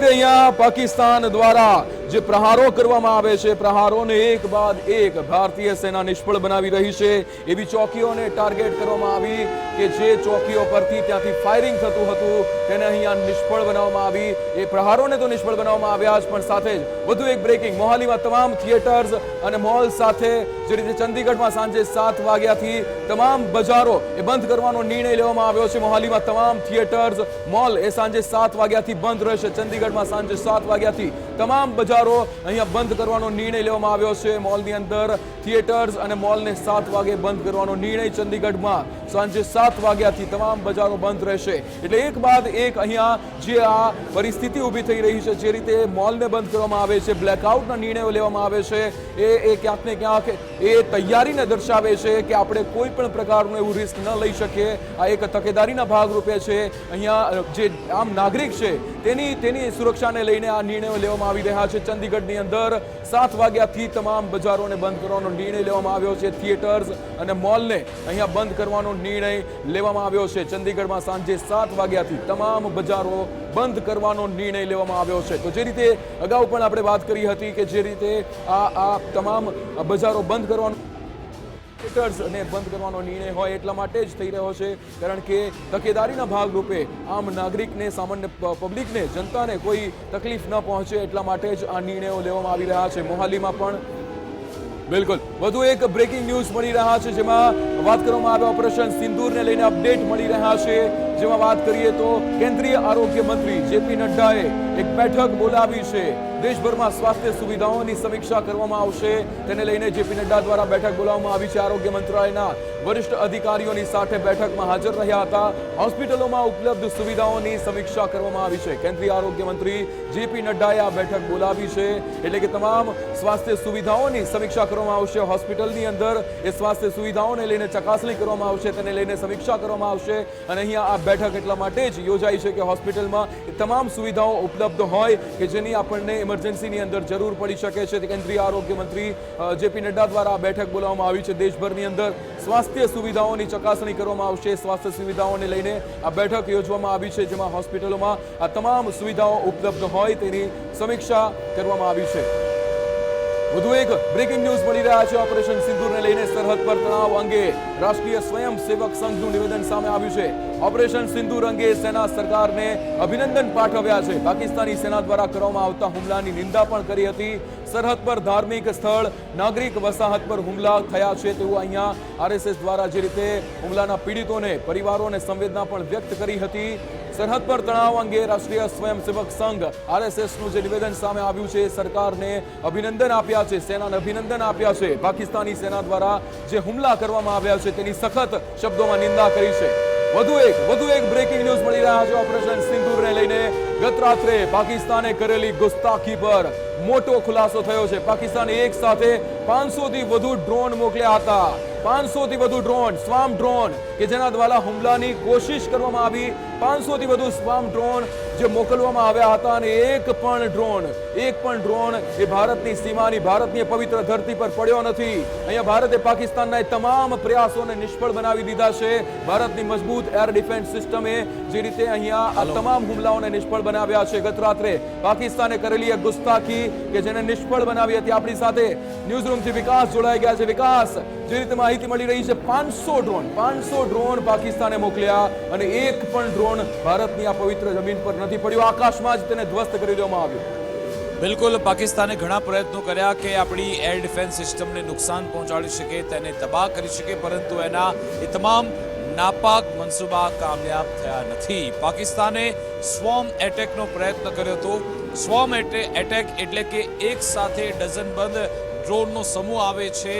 અહીંયા પાકિસ્તાન દ્વારા જે પ્રહારો કરવામાં આવે છે, પ્રહારોને એક બાદ એક ભારતીય સેના નિષ્ફળ બનાવી રહી છે. એવી ચોકીઓને ટાર્ગેટ કરવામાં આવી કે જે ચોકીઓ પરથી ત્યાંથી ફાયરિંગ થતું હતું તેને અહીંયા નિષ્ફળ બનાવવામાં આવી. એ પ્રહારોને તો નિષ્ફળ બનાવવામાં આવ્યા જ, પણ સાથે જ વધુ એક બ્રેકિંગ. મોહાલીમાં તમામ થિયેટર્સ અને મોલ સાથે જે રીતે ચંદીગઢમાં સાંજે 7 વાગ્યાથી તમામ બજારો એ બંધ કરવાનો નિર્ણય લેવામાં આવ્યો છે. મોહાલીમાં તમામ થિયેટર્સ, મોલ એ સાંજે 7 વાગ્યાથી બંધ રહેશે. ચંદીગઢમાં સાંજે 7 વાગ્યાથી તમામ બજારો અહીંયા બંધ કરવાનો નિર્ણય લેવામાં આવ્યો છે. મોલની અંદર થિયેટર્સ અને મોલને 7 વાગે બંધ કરવાનો નિર્ણય ચંદીગઢમાં સાંજે 7 વાગ્યાથી તમામ બજારો બંધ રહેશે. એટલે એક બાદ એક અહીંયા જે આ પરિસ્થિતિ ઊભી થઈ રહી છે, જે રીતે મોલને બંધ કરવામાં આવે છે, બ્લેકઆઉટના નિર્ણયો લેવામાં આવે છે, એ ક્યાંક ને ક્યાંક એ તૈયારીને દર્શાવે છે કે આપણે કોઈ પણ પ્રકારનું એવું રિસ્ક ન લઈ શકીએ. આ એક તકેદારીના ભાગરૂપે છે. અહીંયા જે આમ નાગરિક છે તેની સુરક્ષાને લઈને આ નિર્ણયો લેવામાં આવી રહ્યા છે. ચંદીગઢની અંદર 7 વાગ્યાથી તમામ બજારોને બંધ કરવાનો નિર્ણય લેવામાં આવ્યો છે. થિયેટર્સ અને મોલને અહીંયા બંધ કરવાનો નિર્ણય લેવામાં આવ્યો છે. ચંદીગઢમાં સાંજે 7 વાગ્યાથી તમામ બજારો બંધ કરવાનો નિર્ણય લેવામાં આવ્યો છે. તો જે રીતે અગાઉ પણ આપણે વાત કરી હતી કે જે રીતે આ તમામ બજારો બંધ કરવાનો થિયેટર્સને બંધ કરવાનો નિર્ણય હોય એટલા માટે જ થઈ રહ્યો છે, કારણ કે તકેદારીના ભાગરૂપે આમ નાગરિકને, સામાન્ય પબ્લિકને, જનતાને કોઈ તકલીફ ન પહોંચે એટલા માટે જ આ નિર્ણયો લેવામાં આવી રહ્યા છે. મોહાલીમાં પણ બિલકુલ વધુ એક બ્રેકિંગ ન્યૂઝ મળી રહ્યા છે, જેમાં વાત કરવામાં આવે ઓપરેશન સિંદૂરને લઈને અપડેટ મળી રહ્યા છે. જેમાં વાત કરીએ તો કેન્દ્રીય આરોગ્ય મંત્રી જેપી નડ્ડાએ એક બેઠક બોલાવી છે. દેશભરમાં સ્વાસ્થ્ય સુવિધાઓની સમીક્ષા કરવામાં આવશે. તેને લઈને જેપી નડ્ડા દ્વારા બેઠક બોલાવવામાં આવી છે. આરોગ્ય મંત્રાલયના વરિષ્ઠ અધિકારીઓની સાથે બેઠકમાં હાજર રહ્યા હતા. હોસ્પિટલોમાં ઉપલબ્ધ સુવિધાઓની સમીક્ષા કરવામાં આવી છે. કેન્દ્રીય આરોગ્ય મંત્રી જેપી નડ્ડાએ આ બેઠક બોલાવી છે. એટલે કે તમામ સ્વાસ્થ્ય સુવિધાઓની સમીક્ષા કરવામાં આવશે. હોસ્પિટલની અંદર એ સ્વાસ્થ્ય સુવિધાઓને લઈને ચકાસણી કરવામાં આવશે, તેને લઈને સમીક્ષા કરવામાં આવશે. અને અહીંયા આ બેઠક એટલા માટે જ યોજાઈ છે કે હોસ્પિટલમાં એ તમામ સુવિધાઓ ઉપલબ્ધ હોય કે જેની આપણને ઇમરજન્સીની અંદર જરૂર પડી શકે છે. કેન્દ્રીય આરોગ્ય મંત્રી જેપી નડ્ડા દ્વારા આ બેઠક બોલાવવામાં આવી છે. દેશભરની અંદર સ્વાસ્થ્ય સુવિધાઓની ચકાસણી કરવામાં આવશે. સ્વાસ્થ્ય સુવિધાઓને લઈને આ બેઠક યોજવામાં આવી છે, જેમાં હોસ્પિટલોમાં આ તમામ સુવિધાઓ ઉપલબ્ધ હોય તેની સમીક્ષા કરવામાં આવી છે. વધુ એક બ્રેકિંગ ન્યૂઝ મળી રહ્યા છે. ઓપરેશન સિંદૂરને લઈને સરહદ પર તણાવ અંગે રાષ્ટ્રીય સ્વયંસેવક સંઘનું નિવેદન સામે આવ્યું છે. ઓપરેશન સિંદૂર અંગે સેના સરકારને અભિનંદન પાઠવ્યા છે. પાકિસ્તાની સેના દ્વારા કરવામાં આવતા હુમલાની નિંદા પણ કરી હતી. સરહદ પર ધાર્મિક સ્થળ, નાગરિક વસાહત પર હુમલા થયા છે તેવું અહીંયા આરએસએસ દ્વારા જે રીતે હુમલાના પીડિતોને, પરિવારોને સંવેદના પણ વ્યક્ત કરી હતી. સરહદ પર તણાવ અંગે રાષ્ટ્રીય સ્વયંસેવક સંઘ આરએસએસનું જે નિવેદન સામે આવ્યું છે, સરકારને અભિનંદન આપ્યા છે, સેનાને અભિનંદન આપ્યા છે. પાકિસ્તાની સેના દ્વારા જે હુમલા કરવામાં આવ્યા છે તેની સખત શબ્દોમાં નિંદા કરી છે. વધુ એક બ્રેકિંગ ન્યૂઝ મળી રહ્યા છે. ઓપરેશન સિંદૂરને લઈને ગત રાત્રે પાકિસ્તાને કરેલી ગુસ્તાખી પર મોટો ખુલાસો થયો છે. પાકિસ્તાને એક સાથે 500 થી વધુ ડ્રોન મોકલ્યા હતા. 500 થી વધુ ડ્રોન, સ્વામ ડ્રોન કે જેના દ્વારા હુમલાની કોશિશ કરવામાં આવી. 500 થી વધુ સ્વામ ડ્રોન જે મોકલવામાં આવ્યા હતા અને એક પણ ડ્રોન એ ભારતની સીમાની, ભારતની પવિત્ર ધરતી પર પડ્યો નથી. અહીંયા ભારતે પાકિસ્તાનના તમામ પ્રયાસોને નિષ્ફળ બનાવી દીધા છે. ભારતની મજબૂત એર ડિફેન્સ સિસ્ટમે જે રીતે અહીંયા આ તમામ હુમલાઓને નિષ્ફળ બનાવ્યા છે. ગત રાત્રે પાકિસ્તાને કરેલી એક ગુસ્તાખી કે જેને નિષ્ફળ બનાવી હતી. આપણી સાથે ન્યૂઝરૂમથી વિકાસ જોડાઈ ગયા છે. વિકાસ, જે રીતે માહિતી મળી રહી છે, 500 ડ્રોન પાકિસ્તાને મોકલ્યા અને એક પણ ડ્રોન ભારતની આ પવિત્ર જમીન પર નથી પડ્યો. આકાશમાં જ તેને ધ્વસ્ત કરી દેવામાં આવ્યો. બિલકુલ, પાકિસ્તાને ઘણા પ્રયત્નો કર્યા કે આપણી એર ડિફેન્સ સિસ્ટમને નુકસાન પહોંચાડી શકે, તેને તબાહ કરી શકે, પરંતુ એના એ તમામ નાપાક મનસૂબા કામયાબ થયા નથી. પાકિસ્તાને સ્વોર્મ એટેકનો પ્રયત્ન કર્યો હતો. સ્વોર્મ એટેક એટલે કે એક સાથે ડઝનબંધ ડ્રોનનો સમૂહ આવે છે,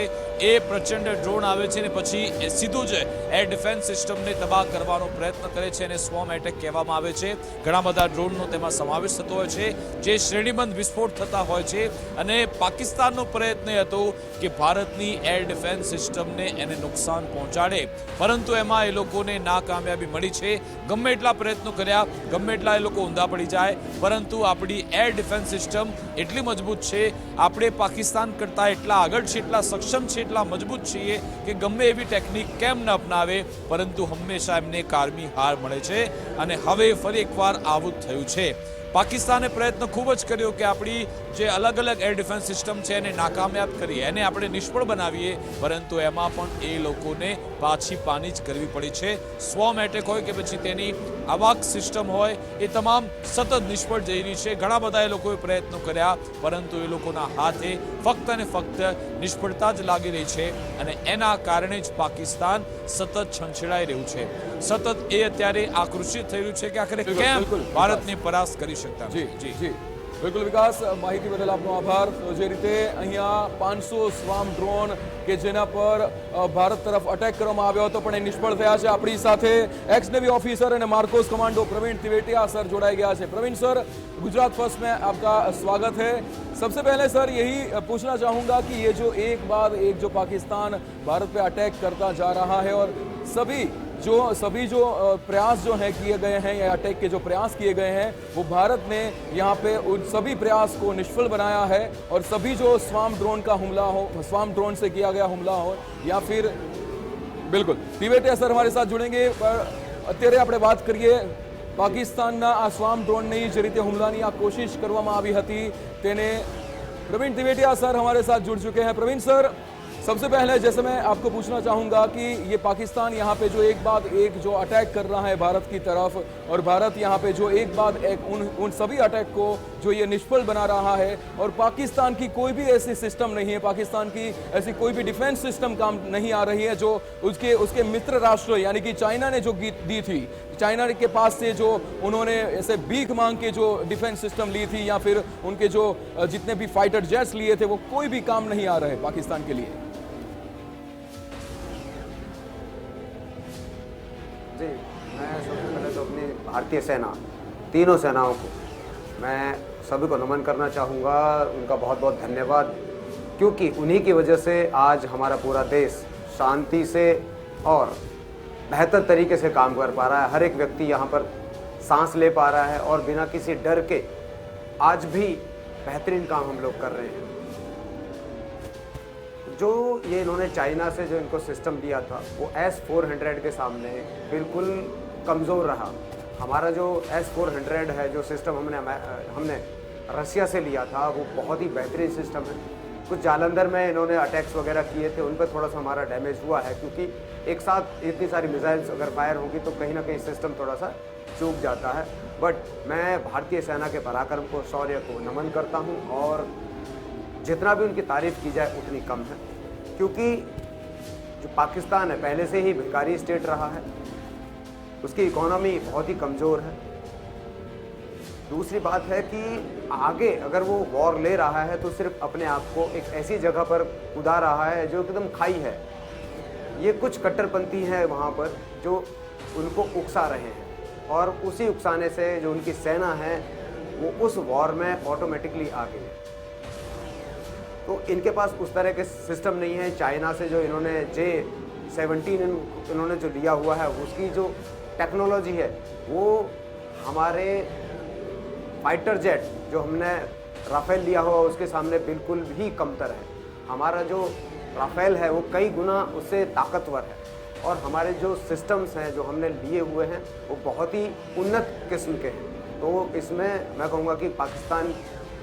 એ પ્રચંડ ડ્રોન આવે છે અને પછી એ સીધું જ એર ડિફેન્સ સિસ્ટમને તબાહ કરવાનો પ્રયત્ન કરે છે અને સ્વોર્મ એટેક કહેવામાં આવે છે. ઘણા બધા ડ્રોનનો તેમાં સમાવેશ થતો હોય છે, જે શ્રેણીબંધ વિસ્ફોટ થતા હોય છે. અને પાકિસ્તાનનો પ્રયત્ન એ હતો કે ભારતની એર ડિફેન્સ સિસ્ટમને એને નુકસાન પહોંચાડે, પરંતુ એમાં એ લોકોને નાકામયાબી મળી છે. ગમે એટલા પ્રયત્નો કર્યા, ગમે એટલા એ લોકો ઊંધા પડી જાય, પરંતુ આપણી એર ડિફેન્સ સિસ્ટમ એટલી મજબૂત છે, આપણે પાકિસ્તાન કરતાં એટલા આગળ છે, એટલા સક્ષમ છે, એટલા મજબૂત છીએ કે ગમે એવી ટેકનિક કેમ ન અપનાવે, પરંતુ હંમેશા એમને કારમી હાર મળે છે. અને હવે ફરી એકવાર આવું થયું છે. પાકિસ્તાને પ્રયત્ન ખૂબ જ કર્યો કે આપણી જે અલગ અલગ એર ડિફેન્સ સિસ્ટમ છે એને નાકામયાબ કરીએ, એને આપણે નિષ્ફળ બનાવીએ, પરંતુ એમાં પણ એ લોકોને પાછી પાની જ કરવી પડી છે. સ્વોર્મ એટેક હોય કે પછી તેની આવાક સિસ્ટમ હોય, એ તમામ સતત નિષ્ફળ જઈ રહી છે. ઘણા બધા એ લોકોએ પ્રયત્નો કર્યા, પરંતુ એ લોકોના હાથે ફક્ત અને ફક્ત નિષ્ફળતા જ લાગી રહી છે અને એના કારણે જ પાકિસ્તાન સતત છંછેડાઈ રહ્યું છે. સતત એ અત્યારે આક્રોશિત થઈ રહ્યું છે કે આખરે કેમ બિલકુલ. ભારતને પરાસ્ત કરી શકતા જી નથી. જી બિલકુલ વિકાસ, માહિતી બદલ આપનો આભાર. તો જે રીતે અહીંયા 500 સ્વામ ડ્રોન કે જેના પર ભારત તરફ અટેક કરવામાં આવ્યો હતો પણ એ નિષ્ફળ થયા છે. આપણી સાથે एक्स नेवी ऑफिसर અને मार्कोस कमांडो प्रवीण तिवेटिया सर जोड़ाए गया है. प्रवीण सर, गुजरात फर्स्ट में आपका स्वागत है. सबसे पहले सर यही पूछना चाहूंगा कि ये जो एक बाद एक जो पाकिस्तान भारत पे अटैक करता जा रहा है और सभी जो प्रयास जो है किए गए हैं या अटैक के जो प्रयास किए गए हैं वो भारत ने यहाँ पे उन सभी प्रयास को निष्फल बनाया है और सभी जो स्वाम ड्रोन का हमला हो, स्वाम ड्रोन से किया गया हमला हो या फिर बिल्कुल तिवेटिया सर हमारे साथ जुड़ेंगे. पर અત્યારે આપણે વાત કરીએ પાકિસ્તાનના આ સ્વામ ડ્રોનની જે રીતે હુમલાની આ કોશિશ કરવામાં આવી હતી તેને प्रवीण तिवेटिया सर हमारे साथ जुड़ चुके हैं. प्रवीण सर, सबसे पहले जैसे मैं आपको पूछना चाहूंगा कि ये पाकिस्तान यहाँ पे जो एक बाद एक जो अटैक कर रहा है भारत की तरफ और भारत यहाँ पे जो एक बाद एक उन सभी अटैक को जो ये निष्फल बना रहा है और पाकिस्तान की कोई भी ऐसी सिस्टम नहीं है, पाकिस्तान की ऐसी कोई भी डिफेंस सिस्टम काम नहीं आ रही है जो उसके मित्र राष्ट्र यानी कि चाइना ने जो दी थी, चाइना के पास से जो उन्होंने ऐसे भीख मांग के जो डिफेंस सिस्टम ली थी या फिर उनके जो जितने भी फाइटर जेट्स लिए थे वो कोई भी काम नहीं आ रहे पाकिस्तान के लिए. जी, मैं सबसे पहले तो अपनी भारतीय सेना, तीनों सेनाओं को मैं सभी को नमन करना चाहूँगा. उनका बहुत बहुत धन्यवाद, क्योंकि उन्हीं की वजह से आज हमारा पूरा देश शांति से और बेहतर तरीके से काम कर पा रहा है. हर एक व्यक्ति यहाँ पर सांस ले पा रहा है और बिना किसी डर के आज भी बेहतरीन काम हम लोग कर रहे हैं. जो ये इन्होंने चाइना से जो इनको सिस्टम दिया था वो S-400 के सामने बिल्कुल कमज़ोर रहा. हमारा जो S-400 है, जो सिस्टम हमने रसिया से लिया था, वो बहुत ही बेहतरीन सिस्टम है. कुछ जालंधर में इन्होंने अटैक्स वगैरह किए थे, उन पर थोड़ा सा हमारा डैमेज हुआ है, क्योंकि एक साथ इतनी सारी मिसाइल्स अगर फायर होगी तो कहीं ना कहीं सिस्टम थोड़ा सा चूक जाता है. बट मैं भारतीय सेना के पराक्रम को, शौर्य को नमन करता हूँ और जितना भी उनकी तारीफ की जाए उतनी कम है, क्योंकि जो पाकिस्तान है पहले से ही भिखारी स्टेट रहा है, उसकी इकोनॉमी बहुत ही कमज़ोर है. दूसरी बात है कि आगे अगर वो वॉर ले रहा है तो सिर्फ अपने आप को एक ऐसी जगह पर कूदा रहा है जो एकदम खाई है. ये कुछ कट्टरपंथी हैं वहाँ पर जो उनको उकसा रहे हैं और उसी उकसाने से जो उनकी सेना है वो उस वॉर में ऑटोमेटिकली आ गई है. तो इनके पास उस तरह के सिस्टम नहीं है. चाइना से जो इन्होंने J-17 इन्होंने जो लिया हुआ है उसकी जो टेक्नोलॉजी है वो हमारे फाइटर जेट जो हमने राफेल लिया हुआ उसके सामने बिल्कुल भी कमतर है. हमारा जो राफेल है वो कई गुना उससे ताकतवर है और हमारे जो सिस्टम्स हैं जो हमने लिए हुए हैं वो बहुत ही उन्नत किस्म के हैं. तो इसमें मैं कहूँगा कि पाकिस्तान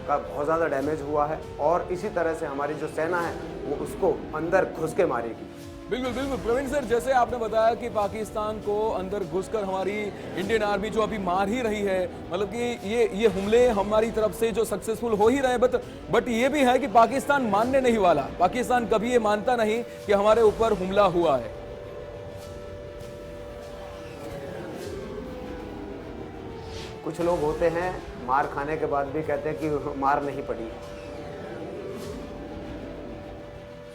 का बहुत ज़्यादा डैमेज हुआ है और इसी तरह से हमारी जो सेना है वो उसको अंदर घुस के मारेगी. बिल्कुल बिल्कुल प्रवीण सर, जैसे आपने बताया कि पाकिस्तान को अंदर घुसकर हमारी इंडियन आर्मी जो अभी मार ही रही है, मतलब कि ये हमले हमारी तरफ से जो सक्सेसफुल हो ही रहे हैं, बट ये भी है कि पाकिस्तान मानने नहीं वाला. पाकिस्तान कभी ये मानता नहीं कि हमारे ऊपर हमला हुआ है. कुछ लोग होते हैं मार खाने के बाद भी कहते हैं कि मार नहीं पड़ी.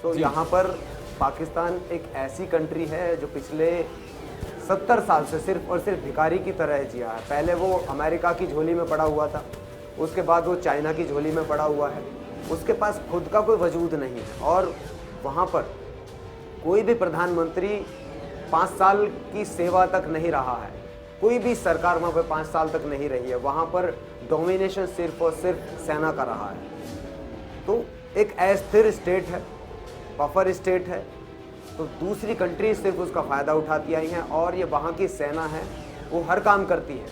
तो यहाँ पर पाकिस्तान एक ऐसी कंट्री है जो पिछले 70 साल से सिर्फ और सिर्फ भिखारी की तरह जिया है. पहले वो अमेरिका की झोली में पड़ा हुआ था, उसके बाद वो चाइना की झोली में पड़ा हुआ है. उसके पास खुद का कोई वजूद नहीं है और वहाँ पर कोई भी प्रधानमंत्री 5 साल की सेवा तक नहीं रहा है. कोई भी सरकार वहाँ पर 5 साल तक नहीं रही है. वहाँ पर डोमिनेशन सिर्फ और सिर्फ सेना का रहा है. तो एक अस्थिर स्टेट है, बफर स्टेट है, तो दूसरी कंट्री सिर्फ उसका फ़ायदा उठाती आई हैं और ये वहाँ की सेना है वो हर काम करती है.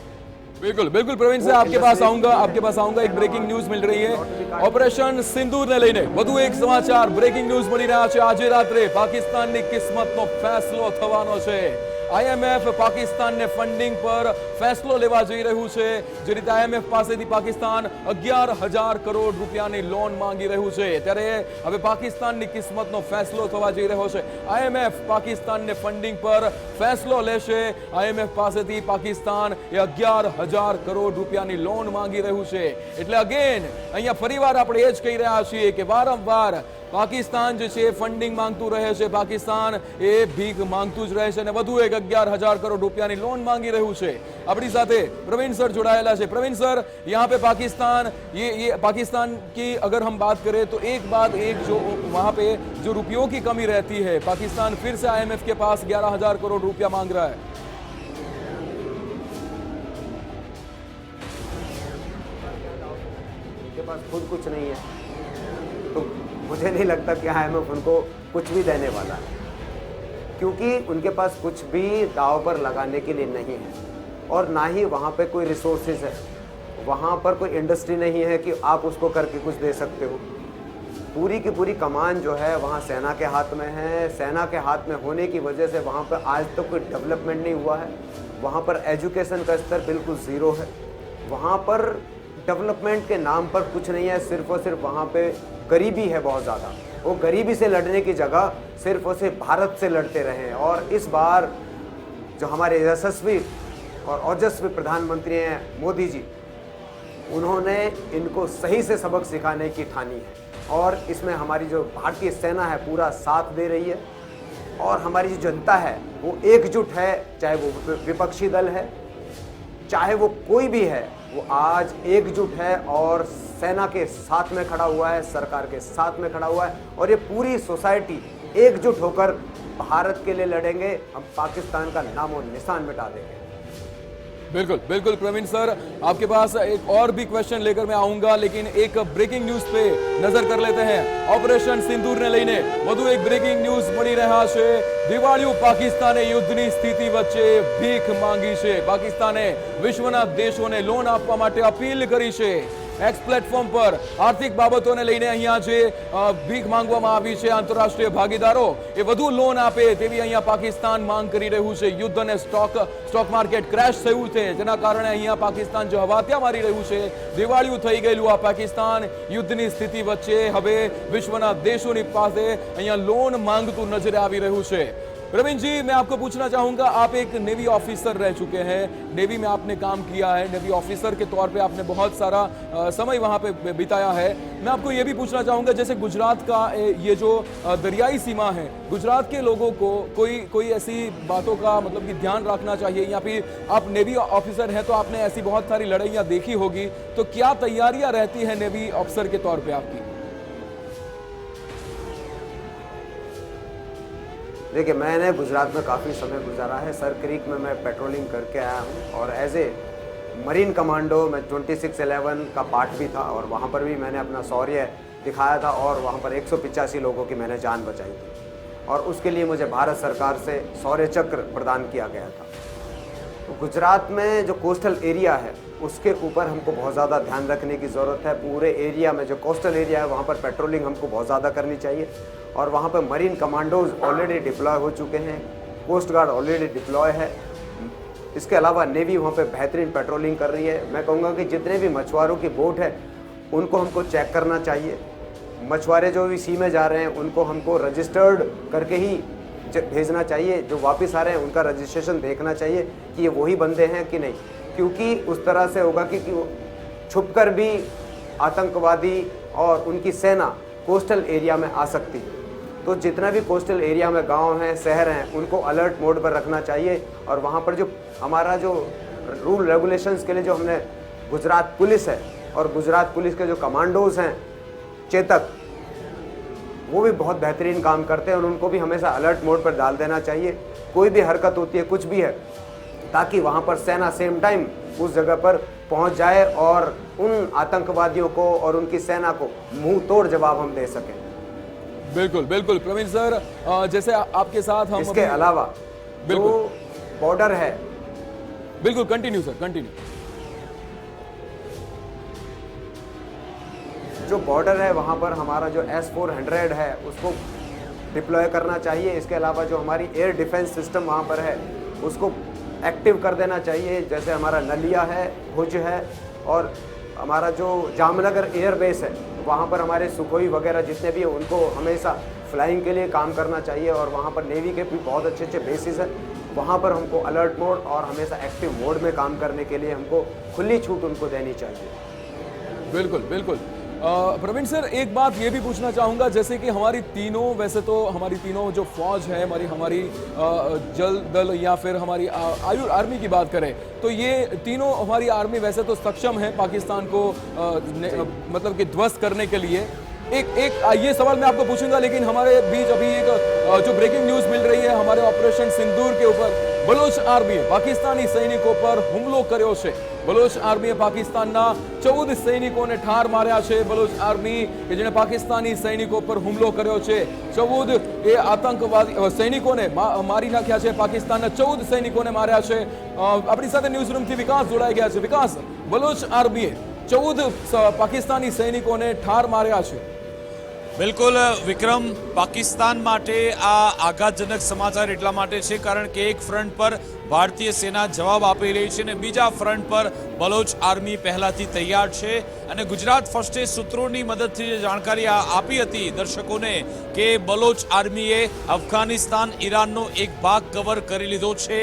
बिल्कुल बिल्कुल प्रवीण से आपके पास आऊंगा एक બ્રેકિંગ ન્યૂઝ મિલ રહી है ઓપરેશન સિંદૂરને લઈને વધુ એક સમાચાર બ્રેકિંગ ન્યૂઝ મળી રહ્યા છે આજે રાત્રે પાકિસ્તાનની કિસ્મતનો ફેસલો થવાનો છે આઈએમએફ પાકિસ્તાનને ફંડિંગ પર ફેસલો લેવા જઈ રહ્યું છે જે રીતે આઈએમએફ પાસેથી પાકિસ્તાન 11,000 કરોડ રૂપિયાની લોન માંગી રહ્યું છે ત્યારે હવે પાકિસ્તાનની કિસ્મતનો ફેસલો થવા જઈ રહ્યો છે આઈએમએફ પાકિસ્તાનને ફંડિંગ પર ફેસલો લેશે આઈએમએફ પાસેથી પાકિસ્તાન 11,000 કરોડ રૂપિયાની લોન માંગી રહ્યું છે એટલે અગેન અહીંયા ફરીવાર આપણે એ જ કહી રહ્યા છીએ કે વારંવાર પાકિસ્તાન જે છે ફંડિંગ માંગતું રહે છે પાકિસ્તાન એ ભીખ માંગતું જ રહે છે અને વધુ એક 11,000 करोड़ रुपया लोन मांगी રહ્યું છે अपनी साथे प्रवीण सर जुड़ाયેલા છે प्रवीण सर यहाँ पे पाकिस्तान ये पाकिस्तान की अगर हम बात करें तो एक बाद एक जो वहाँ पे जो रुपयों की कमी रहती है पाकिस्तान फिर से आईएमएफ के पास 11,000 करोड़ रुपया मांग रहा है उनके पास खुद कुछ नहीं है तो मुझे नहीं लगता कि आईएमएफ उनको कुछ भी देने वाला है क्योंकि उनके पास कुछ भी दाव पर लगाने के लिए नहीं है और ना ही वहाँ पे कोई रिसोर्सेज है वहाँ पर कोई इंडस्ट्री नहीं है कि आप उसको करके कुछ दे सकते हो पूरी की पूरी कमान जो है वहाँ सेना के हाथ में है सेना के हाथ में होने की वजह से वहाँ पर आज तक कोई डेवलपमेंट नहीं हुआ है वहाँ पर एजुकेशन का स्तर बिल्कुल ज़ीरो है वहाँ पर डेवलपमेंट के नाम पर कुछ नहीं है सिर्फ और सिर्फ वहाँ पे गरीबी है बहुत ज़्यादा वो गरीबी से लड़ने की जगह सिर्फ और सिर्फ भारत से लड़ते रहे और इस बार जो हमारे यशस्वी और ओजस्वी प्रधानमंत्री हैं मोदी जी उन्होंने इनको सही से सबक सिखाने की ठानी है और इसमें हमारी जो भारतीय सेना है पूरा साथ दे रही है और हमारी जो जनता है वो एकजुट है चाहे वो विपक्षी दल है चाहे वो कोई भी है वो आज एकजुट है और सेना के साथ में खड़ा हुआ है सरकार के साथ में खड़ा हुआ है और ये पूरी सोसाइटी एकजुट होकर भारत के लिए लड़ेंगे हम पाकिस्तान का नामो निशान मिटा देंगे बिल्कुल बिल्कुल प्रवीण सर आपके पास एक और भी क्वेश्चन लेकर मैं आऊंगा लेकिन एक ब्रेकिंग न्यूज पे नजर कर लेते हैं ऑपरेशन सिंदूर ने લઈને વધુ એક બ્રેકિંગ ન્યૂઝ મળી રહ્યા છે દિવાળીઓ પાકિસ્તાને યુદ્ધની સ્થિતિ વચ્ચે ભીખ માંગી છે પાકિસ્તાને વિશ્વના દેશોને લોન આપવા માટે અપીલ કરી છે એક્સ પ્લેટફોર્મ પર આર્થિક બાબતોને લઈને અહીંયા જે ભીખ માંગવામાં આવી છે આંતરરાષ્ટ્રીય ભાગીદારો એ વધુ લોન આપે તેવી અહીંયા પાકિસ્તાન માંગ કરી રહ્યું છે યુદ્ધ અને સ્ટોક માર્કેટ ક્રેશ થયું છે જેના કારણે અહીંયા પાકિસ્તાન જો હવાત્યા મારી રહ્યું છે દિવાળીઓ થઈ ગયેલું આ પાકિસ્તાન યુદ્ધની સ્થિતિ વચ્ચે હવે વિશ્વના દેશોની પાસે અહીંયા લોન માંગતું નજરે આવી રહ્યું છે प्रवीण जी मैं आपको पूछना चाहूंगा आप एक नेवी ऑफिसर रह चुके हैं नेवी में आपने काम किया है नेवी ऑफिसर के तौर पे आपने बहुत सारा समय वहां पे बिताया है मैं आपको ये भी पूछना चाहूंगा जैसे गुजरात का ये जो दरियाई सीमा है गुजरात के लोगों को कोई ऐसी बातों का मतलब कि ध्यान रखना चाहिए या फिर आप नेवी ऑफिसर हैं तो आपने ऐसी बहुत सारी लड़ाइयाँ देखी होगी तो क्या तैयारियां रहती है नेवी ऑफिसर के तौर पर आपकी देखिए मैंने गुजरात में काफ़ी समय गुजारा है सर क्रीक में मैं पेट्रोलिंग करके आया हूँ और एज ए मरीन कमांडो मैं 2611 का पार्ट भी था और वहाँ पर भी मैंने अपना शौर्य दिखाया था और वहाँ पर 185 लोगों की मैंने जान बचाई थी और उसके लिए मुझे भारत सरकार से शौर्य चक्र प्रदान किया गया था तो गुजरात में जो कोस्टल एरिया है उसके ऊपर हमको बहुत ज़्यादा ध्यान रखने की ज़रूरत है पूरे एरिया में जो कोस्टल एरिया है वहाँ पर पेट्रोलिंग हमको बहुत ज़्यादा करनी चाहिए और वहाँ पर मरीन कमांडोज ऑलरेडी डिप्लॉय हो चुके हैं कोस्ट गार्ड ऑलरेडी डिप्लॉय है इसके अलावा नेवी वहाँ पे बेहतरीन पेट्रोलिंग कर रही है मैं कहूँगा कि जितने भी मछुआरों की बोट है उनको हमको चेक करना चाहिए मछुआरे जो भी सी में जा रहे हैं उनको हमको रजिस्टर्ड करके ही भेजना चाहिए जो वापस आ रहे हैं उनका रजिस्ट्रेशन देखना चाहिए कि ये वही बंदे हैं कि नहीं क्योंकि उस तरह से होगा कि छुपकर भी आतंकवादी और उनकी सेना कोस्टल एरिया में आ सकती है तो जितना भी कोस्टल एरिया में गांव हैं शहर हैं उनको अलर्ट मोड पर रखना चाहिए और वहाँ पर जो हमारा जो रूल रेगुलेशंस के लिए जो हमने गुजरात पुलिस है और गुजरात पुलिस के जो कमांडोज हैं चेतक वो भी बहुत बेहतरीन काम करते हैं और उनको भी हमेशा अलर्ट मोड पर डाल देना चाहिए कोई भी हरकत होती है कुछ भी है ताकि वहाँ पर सेना सेम टाइम उस जगह पर पहुँच जाए और उन आतंकवादियों को और उनकी सेना को मुंह तोड़ जवाब हम दे सकें बिल्कुल बिल्कुल प्रवीण सर जैसे आपके साथ हम इसके अलावा जो बॉर्डर है बिल्कुल कंटिन्यू सर कंटिन्यू जो बॉर्डर है वहाँ पर हमारा जो S-400 है उसको डिप्लॉय करना चाहिए। इसके अलावा जो हमारी एयर डिफेंस सिस्टम वहाँ पर है उसको एक्टिव कर देना चाहिए। जैसे हमारा नलिया है, भुज है और हमारा जो जामनगर एयरबेस है वहाँ पर हमारे सुखोई वगैरह जितने भी हैं उनको हमेशा फ्लाइंग के लिए काम करना चाहिए। और वहाँ पर नेवी के भी बहुत अच्छे अच्छे बेसिस हैं, वहाँ पर हमको अलर्ट मोड और हमेशा एक्टिव मोड में काम करने के लिए हमको खुली छूट उनको देनी चाहिए। बिल्कुल बिल्कुल। प्रवीण सर, एक बात ये भी पूछना चाहूँगा, जैसे कि हमारी तीनों, वैसे तो हमारी तीनों जो फौज है, हमारी जल दल या फिर हमारी आयु आर्मी की बात करें तो ये तीनों हमारी आर्मी वैसे तो सक्षम है पाकिस्तान को मतलब कि ध्वस्त करने के लिए। एक ये सवाल मैं आपको पूछूंगा, लेकिन हमारे बीच अभी एक जो ब्रेकिंग न्यूज मिल रही है, हमारे ऑपरेशन सिंदूर के ऊपर बलोच आर्मीए પાકિસ્તાની સૈનિકો પર હુમલો કર્યો છે। બલોચ આર્મીએ પાકિસ્તાનના 14 સૈનિકોને ઠાર માર્યા છે। બલોચ આર્મી કે જેણે પાકિસ્તાની સૈનિકો પર હુમલો કર્યો છે, 14 એ આતંકવાદી સૈનિકોને મારી નાખ્યા છે। પાકિસ્તાનના 14 સૈનિકોને માર્યા છે। આપણી સાથે ન્યૂઝ રૂમથી વિકાસ જોડાઈ ગયા છે। વિકાસ, બલોચ આર્મીએ 14 પાકિસ્તાની સૈનિકોને ઠાર માર્યા છે। બિલકુલ વિક્રમ, પાકિસ્તાન માટે આ આઘાતજનક સમાચાર એટલા માટે છે કારણ કે એક ફ્રન્ટ પર ભારતીય સેના જવાબ આપી રહી છે અને બીજા ફ્રન્ટ પર બલોચ આર્મી પહેલાથી તૈયાર છે। અને ગુજરાત ફર્સ્ટે સૂત્રોની મદદથી જે જાણકારી આપી હતી દર્શકોને કે બલોચ આર્મીએ અફઘાનિસ્તાન ઈરાનનો એક ભાગ કવર કરી લીધો છે,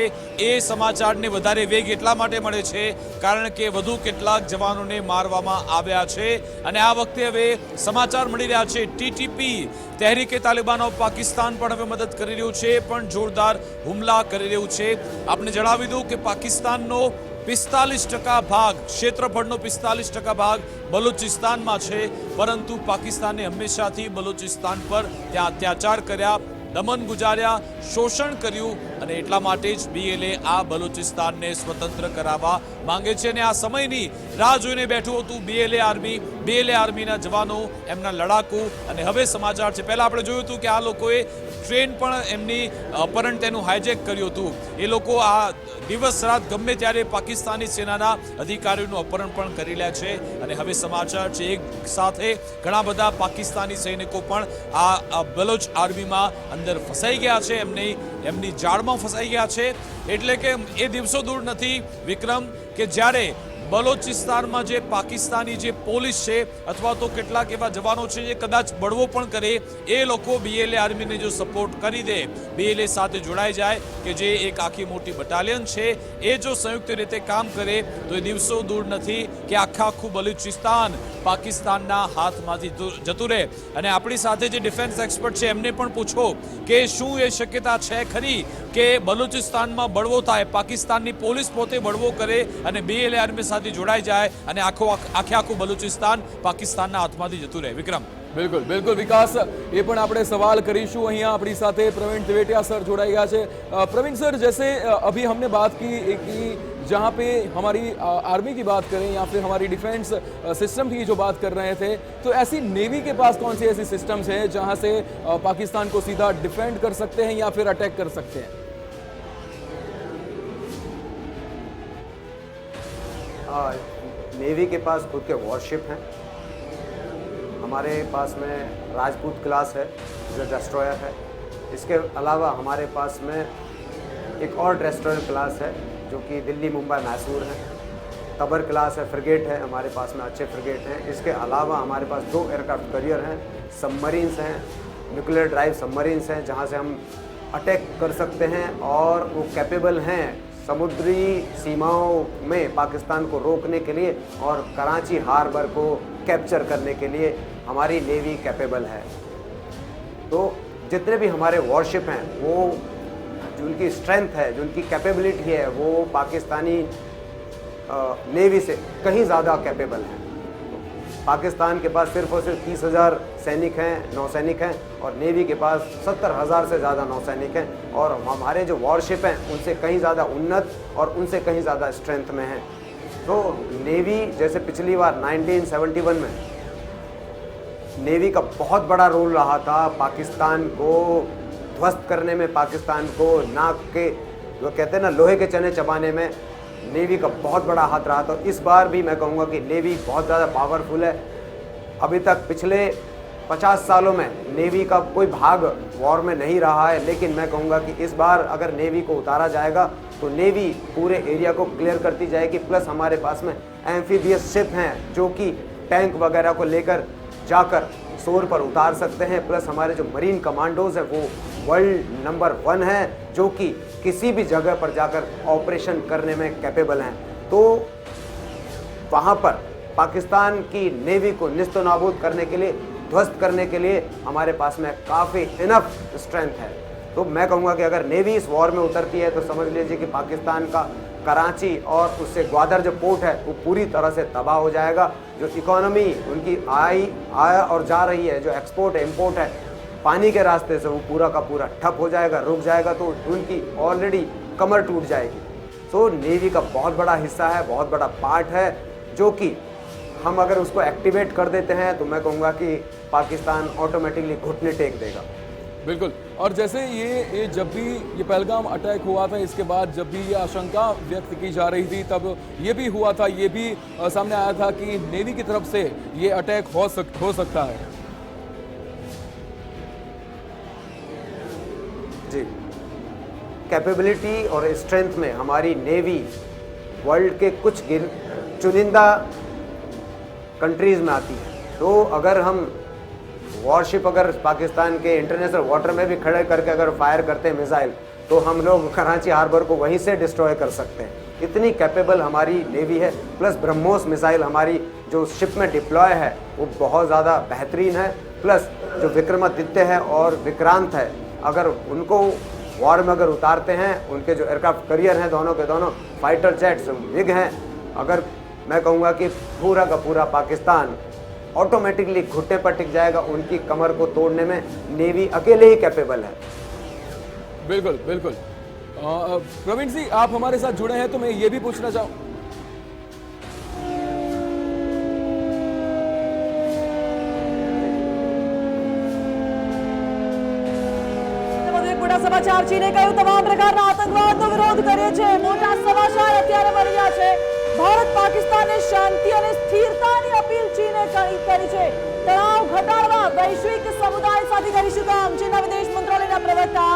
એ સમાચારને વધારે વેગ એટલા માટે મળે છે કારણ કે વધુ કેટલાક જવાનોને મારવામાં આવ્યા છે। અને આ વખતે હવે સમાચાર મળી રહ્યા છે ટીટીપી તહેરીકે તાલિબાન ઓફ પાકિસ્તાન પણ હવે મદદ કરી રહ્યું છે, પણ જોરદાર હુમલા કરી રહ્યું છે। આપણે જણાવી દઉં કે પાકિસ્તાનનો 45% ભાગ, ક્ષેત્રફળનો 45% ભાગ બલુચિસ્તાનમાં છે, પરંતુ પાકિસ્તાને હંમેશાથી બલુચિસ્તાન પર ત્યાં અત્યાચાર કર્યા, દમન ગુજાર્યા, શોષણ કર્યું અને એટલા માટે જ બીએલએ આ બલુચિસ્તાનને સ્વતંત્ર કરાવવા માંગે છે। અને આ સમયની રાહ જોઈને બેઠું હતું બીએલએ આર્મીના જવાનો, એમના લડાકુ। અને હવે સમાચાર છે, પહેલા આપણે જોયું હતું કે આ લોકોએ ટ્રેન પણ એમની અપહરણ તેનું હાઇજેક કર્યું હતું। એ લોકો આ દિવસ રાત ગમે ત્યારે પાકિસ્તાની સેનાના અધિકારીઓનું અપહરણ પણ કરી લે છે। અને હવે સમાચાર છે એક સાથે ઘણા બધા પાકિસ્તાની સૈનિકો પણ આ બલોચ આર્મીમાં અંદર ફસાઈ ગયા છે, એમની જાળમાં ફસાઈ ગયા છે। એટલે કે એ દિવસો દૂર નથી વિક્રમ કે જ્યારે બલોચિસ્તાનમાં જે પાકિસ્તાની જે પોલીસ છે અથવા તો કેટલાક એવા જવાનો છે જે કદાચ બળવો પણ કરે, એ લોકો બીએલએ આર્મીને જો સપોર્ટ કરી દે, બીએલએ સાથે જોડાઈ જાય કે જે એક આખી મોટી બટાલિયન છે, એ જો સંયુક્ત રીતે કામ કરે તો એ દિવસો દૂર નથી કે આખું બલુચિસ્તાન પાકિસ્તાનના હાથમાંથી જતું રહે। અને આપણી સાથે જે ડિફેન્સ એક્સપર્ટ છે એમને પણ પૂછો કે શું એ શક્યતા છે ખરી કે બલુચિસ્તાનમાં બળવો થાય, પાકિસ્તાનની પોલીસ પોતે બળવો કરે અને બીએલએ આર્મી સાથે જોડાઈ જાય અને આખું બલુચિસ્તાન પાકિસ્તાનના હાથમાંથી જતું રહે। વિક્રમ, बिल्कुल बिल्कुल विकास, ये पण आपणे सवाल करीशुं। अहींया अपनी साथे प्रवीण तिवेटिया सर जोड़ाई गया है। प्रवीण सर, जैसे अभी हमने बात की कि जहाँ पे हमारी आर्मी की बात करें या फिर हमारी डिफेंस सिस्टम की जो बात कर रहे थे, तो ऐसी नेवी के पास कौन सी ऐसी सिस्टम्स हैं जहाँ से पाकिस्तान को सीधा डिफेंड कर सकते हैं या फिर अटैक कर सकते हैं? नेवी के पास खुद के वॉरशिप हैं। हमारे पास में राजपूत क्लास है जो डिस्ट्रॉयर है। इसके अलावा हमारे पास में एक और डिस्ट्रॉयर क्लास है जो कि दिल्ली, मुंबई, मैसूर है। तबर क्लास है, फ्रिगेट है, हमारे पास में अच्छे फ्रिगेट हैं। इसके अलावा हमारे पास 2 एयरक्राफ्ट करियर हैं, सबमरीन्स हैं, न्यूक्लियर ड्राइव सबमरीन्स हैं जहाँ से हम अटैक कर सकते हैं और वो कैपेबल हैं समुद्री सीमाओं में पाकिस्तान को रोकने के लिए और कराची हार्बर को कैप्चर करने के लिए हमारी नेवी कैपेबल है। तो जितने भी हमारे वॉरशिप हैं वो जो उनकी स्ट्रेंथ है, जो उनकी कैपेबिलिटी है, वो पाकिस्तानी नेवी से कहीं ज़्यादा कैपेबल है। पाकिस्तान के पास सिर्फ और सिर्फ 30,000 सैनिक हैं, नौसैनिक हैं, और नेवी के पास 70,000 से ज़्यादा नौसैनिक हैं। और हमारे जो वॉरशिप हैं उनसे कहीं ज़्यादा उन्नत और उनसे कहीं ज़्यादा स्ट्रेंथ में हैं। तो नेवी जैसे पिछली बार 1971 में नेवी का बहुत बड़ा रोल रहा था पाकिस्तान को ध्वस्त करने में, पाकिस्तान को नाक के जो कहते हैं ना लोहे के चने चबाने में नेवी का बहुत बड़ा हाथ रहा था। इस बार भी मैं कहूँगा कि नेवी बहुत ज़्यादा पावरफुल है। अभी तक पिछले 50 सालों में नेवी का कोई भाग वॉर में नहीं रहा है, लेकिन मैं कहूँगा कि इस बार अगर नेवी को उतारा जाएगा तो नेवी पूरे एरिया को क्लियर करती जाएगी। प्लस हमारे पास में एम्फीबियस शिप हैं जो कि टैंक वगैरह को लेकर जाकर शोर पर उतार सकते हैं। प्लस हमारे जो मरीन कमांडोज हैं वो वर्ल्ड नंबर 1 हैं, जो कि किसी भी जगह पर जाकर ऑपरेशन करने में कैपेबल हैं। तो वहाँ पर पाकिस्तान की नेवी को निस्तो नाबूद करने के लिए, ध्वस्त करने के लिए हमारे पास में काफ़ी इनफ स्ट्रेंथ है। तो मैं कहूँगा कि अगर नेवी इस वॉर में उतरती है तो समझ लीजिए कि पाकिस्तान का कराची और उससे ग्वादर जो पोर्ट है वो पूरी तरह से तबाह हो जाएगा। जो इकोनॉमी उनकी आया और जा रही है, जो एक्सपोर्ट इम्पोर्ट है पानी के रास्ते से, वो पूरा का पूरा ठप हो जाएगा, रुक जाएगा। तो उनकी ऑलरेडी कमर टूट जाएगी। तो नेवी का बहुत बड़ा हिस्सा है, बहुत बड़ा पार्ट है, जो कि हम अगर उसको एक्टिवेट कर देते हैं तो मैं कहूँगा कि पाकिस्तान ऑटोमेटिकली घुटने टेक देगा। बिल्कुल। और जैसे ये जब भी ये पहलगाम अटैक हुआ था, इसके बाद जब भी ये आशंका व्यक्त की जा रही थी, तब ये भी हुआ था, ये भी सामने आया था कि नेवी की तरफ से ये अटैक हो सकता है। जी, कैपेबिलिटी और स्ट्रेंथ में हमारी नेवी वर्ल्ड के कुछ चुनिंदा कंट्रीज में आती है। तो अगर हम वॉरशिप अगर पाकिस्तान के इंटरनेशनल वाटर में भी खड़े करके अगर फायर करते हैं मिसाइल, तो हम लोग कराची हार्बर को वहीं से डिस्ट्रॉय कर सकते हैं। इतनी कैपेबल हमारी नेवी है। प्लस ब्रह्मोस मिसाइल हमारी जो शिप में डिप्लॉय है वो बहुत ज़्यादा बेहतरीन है। प्लस जो विक्रमादित्य है और विक्रांत है, अगर उनको वॉर में अगर उतारते हैं, उनके जो एयरक्राफ्ट करियर हैं दोनों के दोनों फाइटर जेट्स विग हैं, अगर मैं कहूँगा कि पूरा का पूरा पाकिस्तान ऑटोमेटिकली घुटने पर टिक जाएगा। उनकी कमर को तोड़ने में नेवी अकेले ही कैपेबल है। बिल्कुल बिल्कुल। प्रवीण जी, आप हमारे साथ जुड़े हैं तो मैं ये भी पूछना चाहूँ, સમાચાર ચીને કહ્યું તમામ પ્રકારના આતંકવાદનો વિરોધ કરે છે। મોટા સમાચાર અત્યારે મળી રહ્યા છે। ભારત પાકિસ્તાનને શાંતિ અને સ્થિરતાની અપીલ ચીને કરી છે। તણાવ ઘટાડવા વૈશ્વિક સમુદાય સાથે કરીશું કામ। ચીનના વિદેશ મંત્રાલયના પ્રવક્તા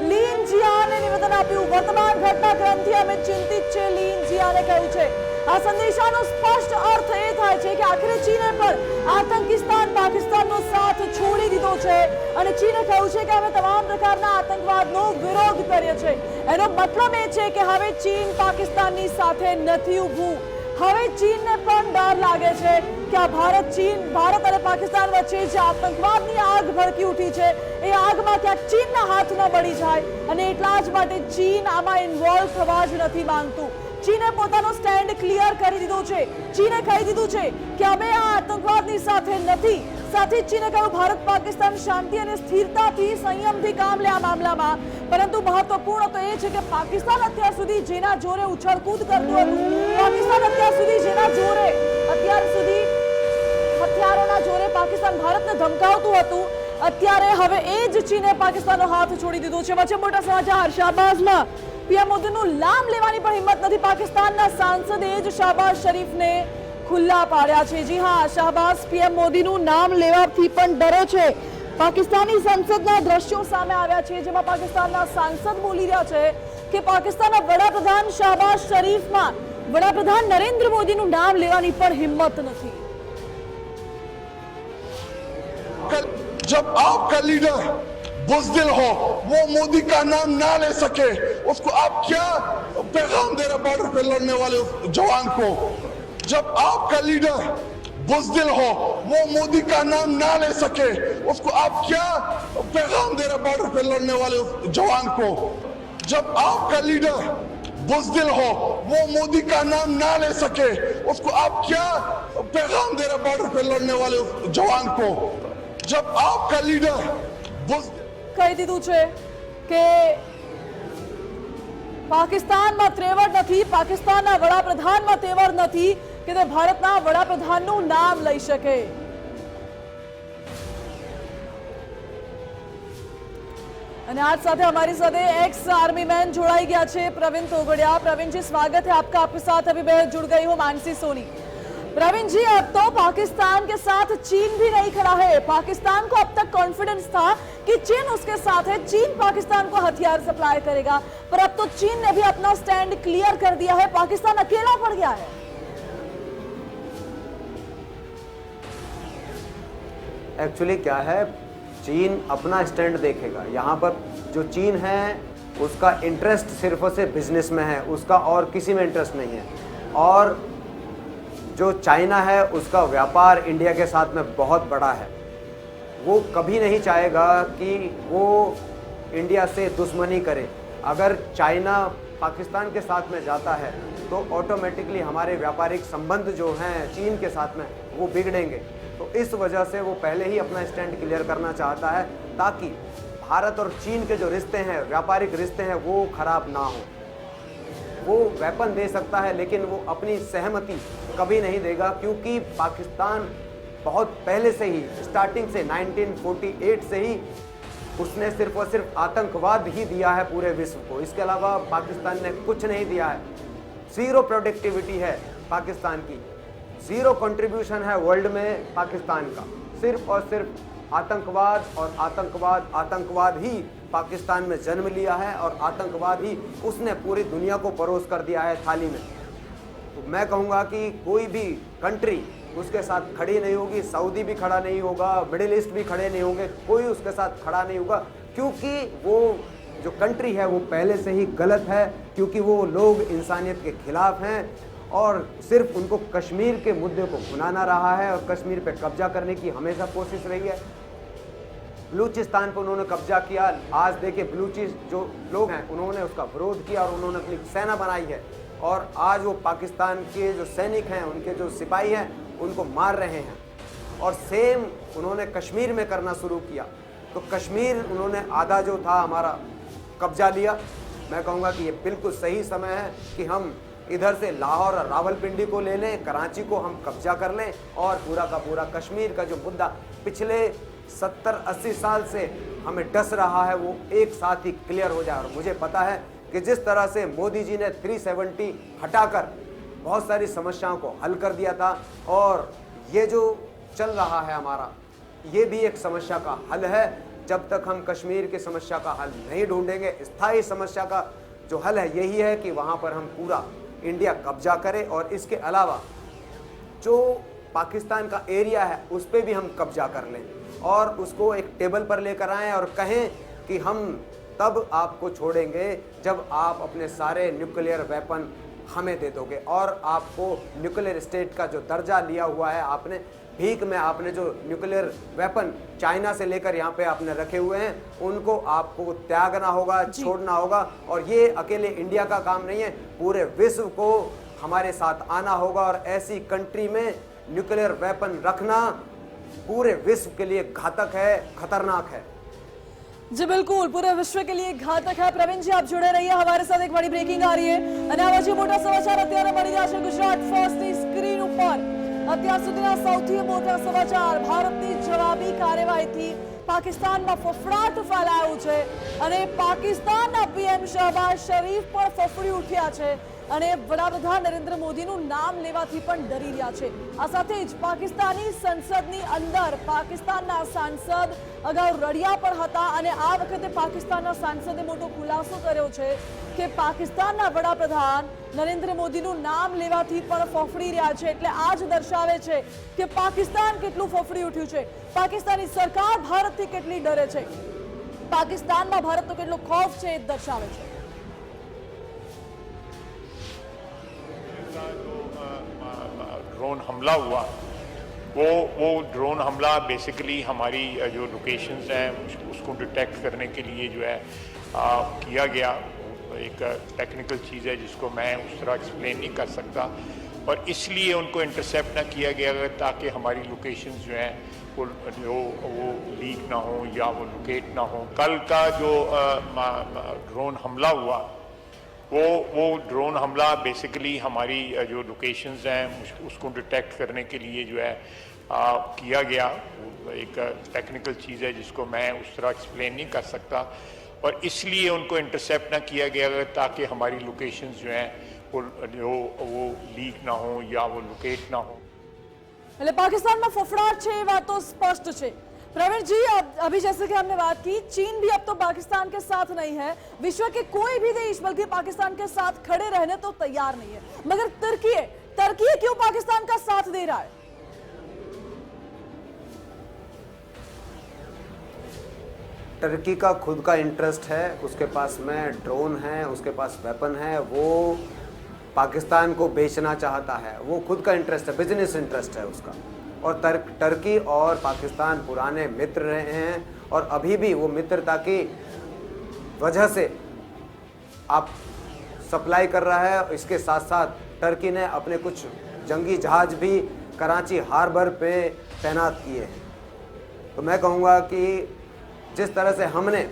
લીન જીયાને નિવેદન આપ્યું। વર્તમાન ઘટનાક્રમથી અમે ચિંતિત છે, લીન જીયાને કહ્યું છે। આ સંદેશાનો સ્પષ્ટ અર્થ એ થાય છે કે આખરે ચીને પર આતંકિસ્તાન પાકિસ્તાનનો સાથ છોડી દીધો છે અને ચીને કહ્યું છે કે અમે તમામ પ્રકારના આતંકવાદનો વિરોધ કરીએ છીએ। એનો મતલબ એ છે કે હવે ચીન પાકિસ્તાનની સાથે નથી ઊભું। હવે ચીનને પણ ડર લાગે છે કે આ ભારત અને પાકિસ્તાન વચ્ચે જે આતંકવાદની આગ ભડકી ઉઠી છે એ આગમાં ક્યાંક ચીનના હાથ ન બળી જાય અને એટલા જ માટે ચીન આમાં ઇન્વોલ્વ થવા જ નથી માંગતું। ચીને પોતાનો સ્ટેન્ડ ક્લિયર કરી દીધો છે। ચીને કહી દીધું છે કે અમે આ આતંકવાદની સાથે નથી। સાથે જ ચીને કહ્યું ભારત પાકિસ્તાન શાંતિ અને સ્થિરતાથી સંયમથી કામ લે આ મામલામાં। પરંતુ મહત્વપૂર્ણ તો એ છે કે પાકિસ્તાન અત્યાર સુધી જેના જોરે ઉછળકૂદ કરતું હતું, પાકિસ્તાન અત્યાર સુધી જેના જોરે અત્યાર સુધી હથિયારોના જોરે પાકિસ્તાન ભારતને ધમકાવતું હતું, અત્યારે હવે એ જ ચીને પાકિસ્તાનનો હાથ છોડી દીધો છે। વચ્ચે મોટા સમાચાર, શાહબાઝમાં પીએમ મોદીનું નામ લેવાની પણ હિંમત નથી। પાકિસ્તાનના સાંસદે જ શાહબાઝ શરીફને ખુલ્લા પાડ્યા છે। જી હા, શાહબાઝ પીએમ મોદીનું નામ લેવાથી પણ ડરે છે। પાકિસ્તાની સંસદના દ્રશ્યો સામે આવ્યા છે, જેમાં પાકિસ્તાનના સાંસદ બોલી રહ્યા છે કે પાકિસ્તાનના વડાપ્રધાન શાહબાઝ શરીફમાં વડાપ્રધાન નરેન્દ્ર મોદીનું નામ લેવાની પણ હિંમત નથી। जब आपका लीडर बुज़दिल हो, वो मोदी का नाम ना ले सके, उसको आप क्या पैगाम दे रहे बॉर्डर पे लड़ने वाले जवान को? जब आपका लीडर बुज़दिल हो, वो मोदी का नाम ना ले सके, उसको आप क्या पैगाम दे रहे बॉर्डर पे लड़ने वाले जवान को? जब आपका लीडर बुज़दिल हो, वो मोदी का नाम ना ले सके, उसको आप क्या पैगाम दे रहे बॉर्डर पे लड़ने वाले जवान को? जब आपका लीडर કહી દીધું છે કે પાકિસ્તાનમાં ત્રેવડ નથી, પાકિસ્તાનના વડાપ્રધાનમાં તેવડ નથી કે તે ભારતના વડાપ્રધાનનું નામ લઈ શકે। અને આજ સાથે हमारी साथ एक्स आर्मी मैन जोड़ाई गया है प्रवीण तोगड़िया। प्रवीण जी, स्वागत है आपका। आपके साथ अभी मैं जुड़ गई हूँ मानसी सोनी। प्रवीण जी, अब तो पाकिस्तान के साथ चीन भी नहीं खड़ा है। पाकिस्तान को अब तक कॉन्फिडेंस था कि चीन उसके साथ है, चीन पाकिस्तान को हथियार सप्लाई करेगा, पर अब तो चीन ने भी अपना स्टैंड क्लियर कर दिया है, पाकिस्तान अकेला पड़ गया है। एक्चुअली क्या है, चीन अपना स्टैंड देखेगा। यहाँ पर जो चीन है उसका इंटरेस्ट सिर्फ और सिर्फ बिजनेस में है, उसका और किसी में इंटरेस्ट नहीं है। और जो चाइना है उसका व्यापार इंडिया के साथ में बहुत बड़ा है। वो कभी नहीं चाहेगा कि वो इंडिया से दुश्मनी करे। अगर चाइना पाकिस्तान के साथ में जाता है तो ऑटोमेटिकली हमारे व्यापारिक संबंध जो हैं चीन के साथ में वो बिगड़ेंगे। तो इस वजह से वो पहले ही अपना स्टैंड क्लियर करना चाहता है ताकि भारत और चीन के जो रिश्ते हैं, व्यापारिक रिश्ते हैं, वो खराब ना हो। वो वेपन दे सकता है लेकिन वो अपनी सहमति कभी नहीं देगा, क्योंकि पाकिस्तान बहुत पहले से ही, स्टार्टिंग से 1948 से ही उसने सिर्फ और सिर्फ आतंकवाद ही दिया है पूरे विश्व को। इसके अलावा पाकिस्तान ने कुछ नहीं दिया है। जीरो प्रोडक्टिविटी है पाकिस्तान की, जीरो कंट्रीब्यूशन है वर्ल्ड में पाकिस्तान का। सिर्फ और सिर्फ आतंकवाद और आतंकवाद ही पाकिस्तान में जन्म लिया है और आतंकवाद ही उसने पूरी दुनिया को परोस कर दिया है थाली में। तो मैं कहूँगा कि कोई भी कंट्री उसके साथ खड़ी नहीं होगी। सऊदी भी खड़ा नहीं होगा, मिडिल ईस्ट भी खड़े नहीं होंगे, कोई उसके साथ खड़ा नहीं होगा, क्योंकि वो जो कंट्री है वो पहले से ही गलत है, क्योंकि वो लोग इंसानियत के खिलाफ हैं और सिर्फ उनको कश्मीर के मुद्दे को भुनाना रहा है और कश्मीर पे कब्जा करने की हमेशा कोशिश रही है। बलूचिस्तान पर उन्होंने कब्जा किया। आज देखिए बलूचिस्त जो लोग हैं उन्होंने उसका विरोध किया और उन्होंने अपनी सेना बनाई है और आज वो पाकिस्तान के जो सैनिक हैं, उनके जो सिपाही हैं, उनको मार रहे हैं। और सेम उन्होंने कश्मीर में करना शुरू किया। तो कश्मीर उन्होंने आधा जो था हमारा कब्जा लिया। मैं कहूँगा कि ये बिल्कुल सही समय है कि हम इधर से लाहौर और रावलपिंडी को ले लें, कराची को हम कब्जा कर लें और पूरा का पूरा कश्मीर का जो मुद्दा पिछले 70-80 साल से हमें डस रहा है वो एक साथ ही क्लियर हो जाए। और मुझे पता है कि जिस तरह से मोदी जी ने 370 हटाकर बहुत सारी समस्याओं को हल कर दिया था और ये जो चल रहा है हमारा, ये भी एक समस्या का हल है। जब तक हम कश्मीर की समस्या का हल नहीं ढूंढेंगे, स्थायी समस्या का जो हल है यही है कि वहाँ पर हम पूरा इंडिया कब्जा करें और इसके अलावा जो पाकिस्तान का एरिया है उस पर भी हम कब्जा कर लें और उसको एक टेबल पर लेकर आएँ और कहें कि हम तब आपको छोड़ेंगे जब आप अपने सारे न्यूक्लियर वेपन हमें दे दोगे। और आपको न्यूक्लियर स्टेट का जो दर्जा लिया हुआ है आपने, भीख में आपने जो न्यूक्लियर वेपन चाइना से लेकर यहाँ पे आपने रखे हुए हैं, उनको आपको त्यागना होगा, छोड़ना होगा। और ये अकेले इंडिया का काम नहीं है, पूरे विश्व को हमारे साथ आना होगा। और ऐसी कंट्री में न्यूक्लियर वेपन रखना पूरे विश्व के लिए घातक है, खतरनाक है। जी बिल्कुल, पूरे विश्व के लिए घातक है। प्रवीण जी आप जुड़े रहिए, हमारे साथ एक बड़ी ब्रेकिंग आ रही है અને આવા જે મોટા સમાચાર અત્યારે મળી રહ્યા છે ગુજરાત ફર્સ્ટની સ્ક્રીન ઉપર। અત્યાર સુધીના સૌથી મોટા સમાચાર, ભારતની જવાબી કાર્યવાહીથી પાકિસ્તાનમાં ફફડાટ ફેલાયો છે અને પાકિસ્તાનના પીએમ શહબાઝ શરીફ પણ ફફડી ઉઠ્યા છે અને વડાપ્રધાન નરેન્દ્ર મોદીનું નામ લેવાથી પણ ડરી રહ્યા છે। આ સાથે જ પાકિસ્તાની સંસદની અંદર પાકિસ્તાનના સાંસદ અગાઉ રડ્યા પણ હતા અને આ વખતે પાકિસ્તાનના સાંસદે મોટો ખુલાસો કર્યો છે કે પાકિસ્તાનના વડાપ્રધાન નરેન્દ્ર મોદીનું નામ લેવાથી પણ ફફડી રહ્યા છે। એટલે આ જ દર્શાવે છે કે પાકિસ્તાન કેટલું ફફડી ઉઠ્યું છે, પાકિસ્તાની સરકાર ભારતથી કેટલી ડરે છે, પાકિસ્તાનમાં ભારતનો કેટલો ખૌફ છે એ દર્શાવે છે। ड्रोन हमला हुआ वो ड्रोन हमला बेसिकली हमारी जो लोकेशंस हैं उसको डिटेक्ट करने के लिए जो है किया गया। एक टेक्निकल चीज़ है जिसको मैं उस तरह एक्सप्लेन नहीं कर सकता और इसलिए उनको इंटरसेप्ट ना किया गया ताकि हमारी लोकेशंस जो हैं वो लीक ना हो या वो लोकेट ना हो। कल का जो ड्रोन हमला हुआ वो ड्रोन हमला बेसिकली हमारी जो लोकेशंस हैं उसको डिटेक्ट करने के लिए जो है किया गया। एक टेक्निकल चीज़ है जिसको मैं उस तरह एक्सप्लेन नहीं कर सकता और इसलिए उनको इंटरसेप्ट ना किया गया ताकि हमारी लोकेशंस जो हैं वो लीक ना हो या वो लोकेट ना हो। એટલે પાકિસ્તાનમાં ફફડાટ છે એ વાત તો સ્પષ્ટ છે। प्रवीण जी, अभी जैसे कि हमने बात की, चीन भी अब तो पाकिस्तान के साथ नहीं है, विश्व के कोई भी देश बल्कि पाकिस्तान के साथ खड़े रहने तो तैयार नहीं है, मगर तुर्की क्यों पाकिस्तान का साथ दे रहा है? टर्की का खुद का इंटरेस्ट है, उसके पास में ड्रोन है, उसके पास वेपन है, वो पाकिस्तान को बेचना चाहता है, वो खुद का इंटरेस्ट है, बिजनेस इंटरेस्ट है उसका। और टर्की और पाकिस्तान पुराने मित्र रहे हैं और अभी भी वो मित्रता की वजह से आप सप्लाई कर रहा है। इसके साथ साथ टर्की ने अपने कुछ जंगी जहाज भी कराची हार्बर पे तैनात किए हैं। तो मैं कहूँगा कि जिस तरह से हमने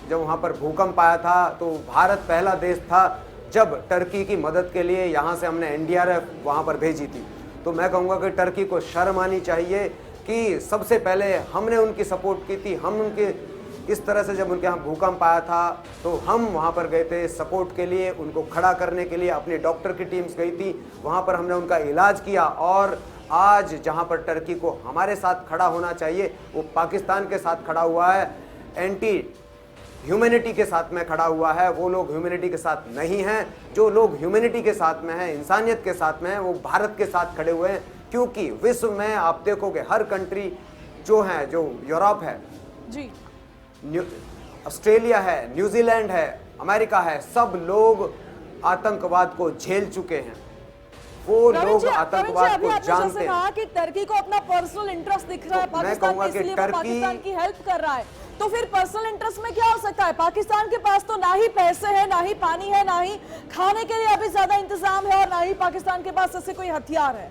जब वहाँ पर भूकंप आया था तो भारत पहला देश था जब टर्की की मदद के लिए यहाँ से हमने NDRF वहाँ पर भेजी थी। तो मैं कहूँगा कि टर्की को शर्म आनी चाहिए कि सबसे पहले हमने उनकी सपोर्ट की थी। हम उनके इस तरह से जब उनके यहाँ भूकंप आया था तो हम वहाँ पर गए थे सपोर्ट के लिए, उनको खड़ा करने के लिए। अपनी डॉक्टर की टीम्स गई थी, वहाँ पर हमने उनका इलाज किया। और आज जहाँ पर टर्की को हमारे साथ खड़ा होना चाहिए वो पाकिस्तान के साथ खड़ा हुआ है, एंटी ह्यूमैनिटी के साथ में खड़ा हुआ है। वो लोग ह्यूमैनिटी के साथ नहीं हैं। जो लोग ह्यूमैनिटी के साथ में हैं, इंसानियत के साथ में हैं, वो भारत के साथ खड़े हुए हैं। क्योंकि विश्व में आप देखोगे हर कंट्री जो है, जो यूरोप है जी, ऑस्ट्रेलिया है, न्यूजीलैंड है, अमेरिका है, सब लोग आतंकवाद को झेल चुके हैं। वो लोग आतंकवाद को जानते हैं। कहा कि टर्की को अपना पर्सनल इंटरेस्ट दिख रहा है पाकिस्तान में, इसलिए वो पाकिस्तान की हेल्प कर रहा है। तो फिर पर्सनल इंटरेस्ट में क्या हो सकता है? पाकिस्तान के पास तो ना ही पैसे है, ना ही पानी है, ना ही खाने के लिए अभी ज्यादा इंतजाम है, और ना ही पाकिस्तान के पास ऐसे कोई हथियार है।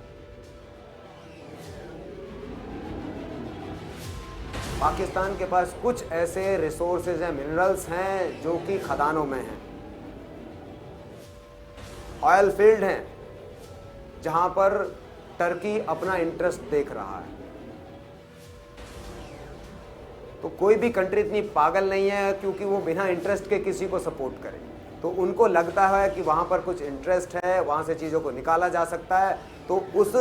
पाकिस्तान के पास कुछ ऐसे रिसोर्सेज हैं, मिनरल्स हैं जो कि खदानों में हैं, ऑयल फील्ड हैं जहां पर टर्की अपना इंटरेस्ट देख रहा है। तो कोई भी कंट्री इतनी पागल नहीं है क्योंकि वो बिना इंटरेस्ट के किसी को सपोर्ट करे। तो उनको लगता है कि वहाँ पर कुछ इंटरेस्ट है, वहाँ से चीज़ों को निकाला जा सकता है। तो उस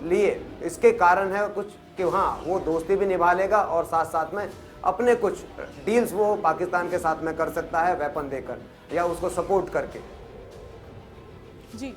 लिए इसके कारण है कुछ कि हाँ, वो दोस्ती भी निभा लेगा और साथ साथ में अपने कुछ डील्स वो पाकिस्तान के साथ में कर सकता है, वेपन देकर या उसको सपोर्ट करके। जी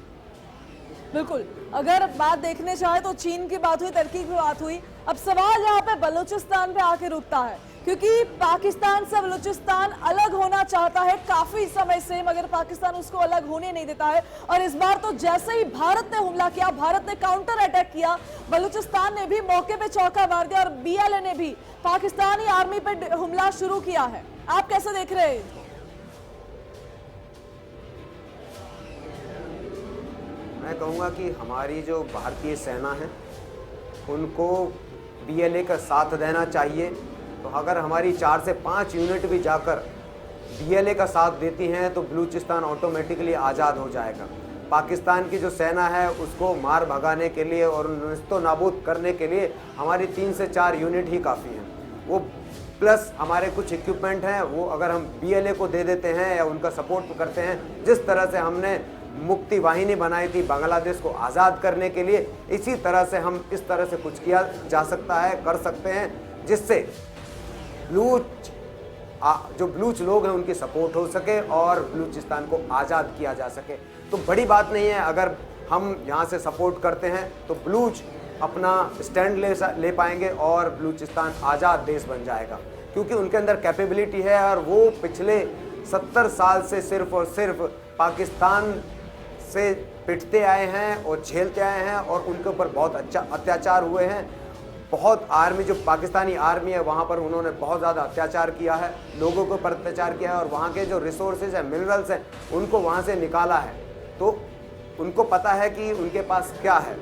बिल्कुल, अगर बात देखने चाहे तो चीन की बात हुई, टर्की की बात हुई। अब सवाल यहाँ पे बलूचिस्तान पे आके रुकता है, क्योंकि पाकिस्तान से बलूचिस्तान अलग होना चाहता है काफी समय से, मगर पाकिस्तान उसको अलग होने नहीं देता है। और इस बार तो जैसे ही भारत ने हमला किया, भारत ने काउंटर अटैक किया, बलूचिस्तान ने भी मौके पे चौका मार दिया और BLA ने भी पाकिस्तानी आर्मी पे हमला शुरू किया है। आप कैसे देख रहे हैं? मैं कहूँगा कि हमारी जो भारतीय सेना है उनको BLA का साथ देना चाहिए। तो अगर हमारी 4 से 5 यूनिट भी जाकर BLA का साथ देती हैं तो बलूचिस्तान ऑटोमेटिकली आज़ाद हो जाएगा। पाकिस्तान की जो सेना है उसको मार भगाने के लिए और नस्तो नाबूद करने के लिए हमारी 3 से 4 यूनिट ही काफ़ी हैं। वो प्लस हमारे कुछ इक्विपमेंट हैं, वो अगर हम BLA को दे देते हैं या उनका सपोर्ट करते हैं, जिस तरह से हमने मुक्ति वाहिनी बनाई थी बांग्लादेश को आज़ाद करने के लिए, इसी तरह से हम इस तरह से कुछ किया जा सकता है, कर सकते हैं, जिससे जो बलूच लोग हैं उनकी सपोर्ट हो सके और बलूचिस्तान को आज़ाद किया जा सके। तो बड़ी बात नहीं है, अगर हम यहाँ से सपोर्ट करते हैं तो बलूच अपना स्टैंड ले पाएंगे और बलूचिस्तान आज़ाद देश बन जाएगा, क्योंकि उनके अंदर कैपेबिलिटी है। और वो पिछले 70 साल से सिर्फ और सिर्फ पाकिस्तान से पिटते आए हैं और झेलते आए हैं और उनके ऊपर बहुत अच्छा अत्याचार हुए हैं। बहुत आर्मी, जो पाकिस्तानी आर्मी है वहाँ पर उन्होंने बहुत ज़्यादा अत्याचार किया है, लोगों के ऊपर अत्याचार किया है और वहाँ के जो रिसोर्सेज हैं, मिनरल्स हैं, उनको वहाँ से निकाला है। तो उनको पता है कि उनके पास क्या है,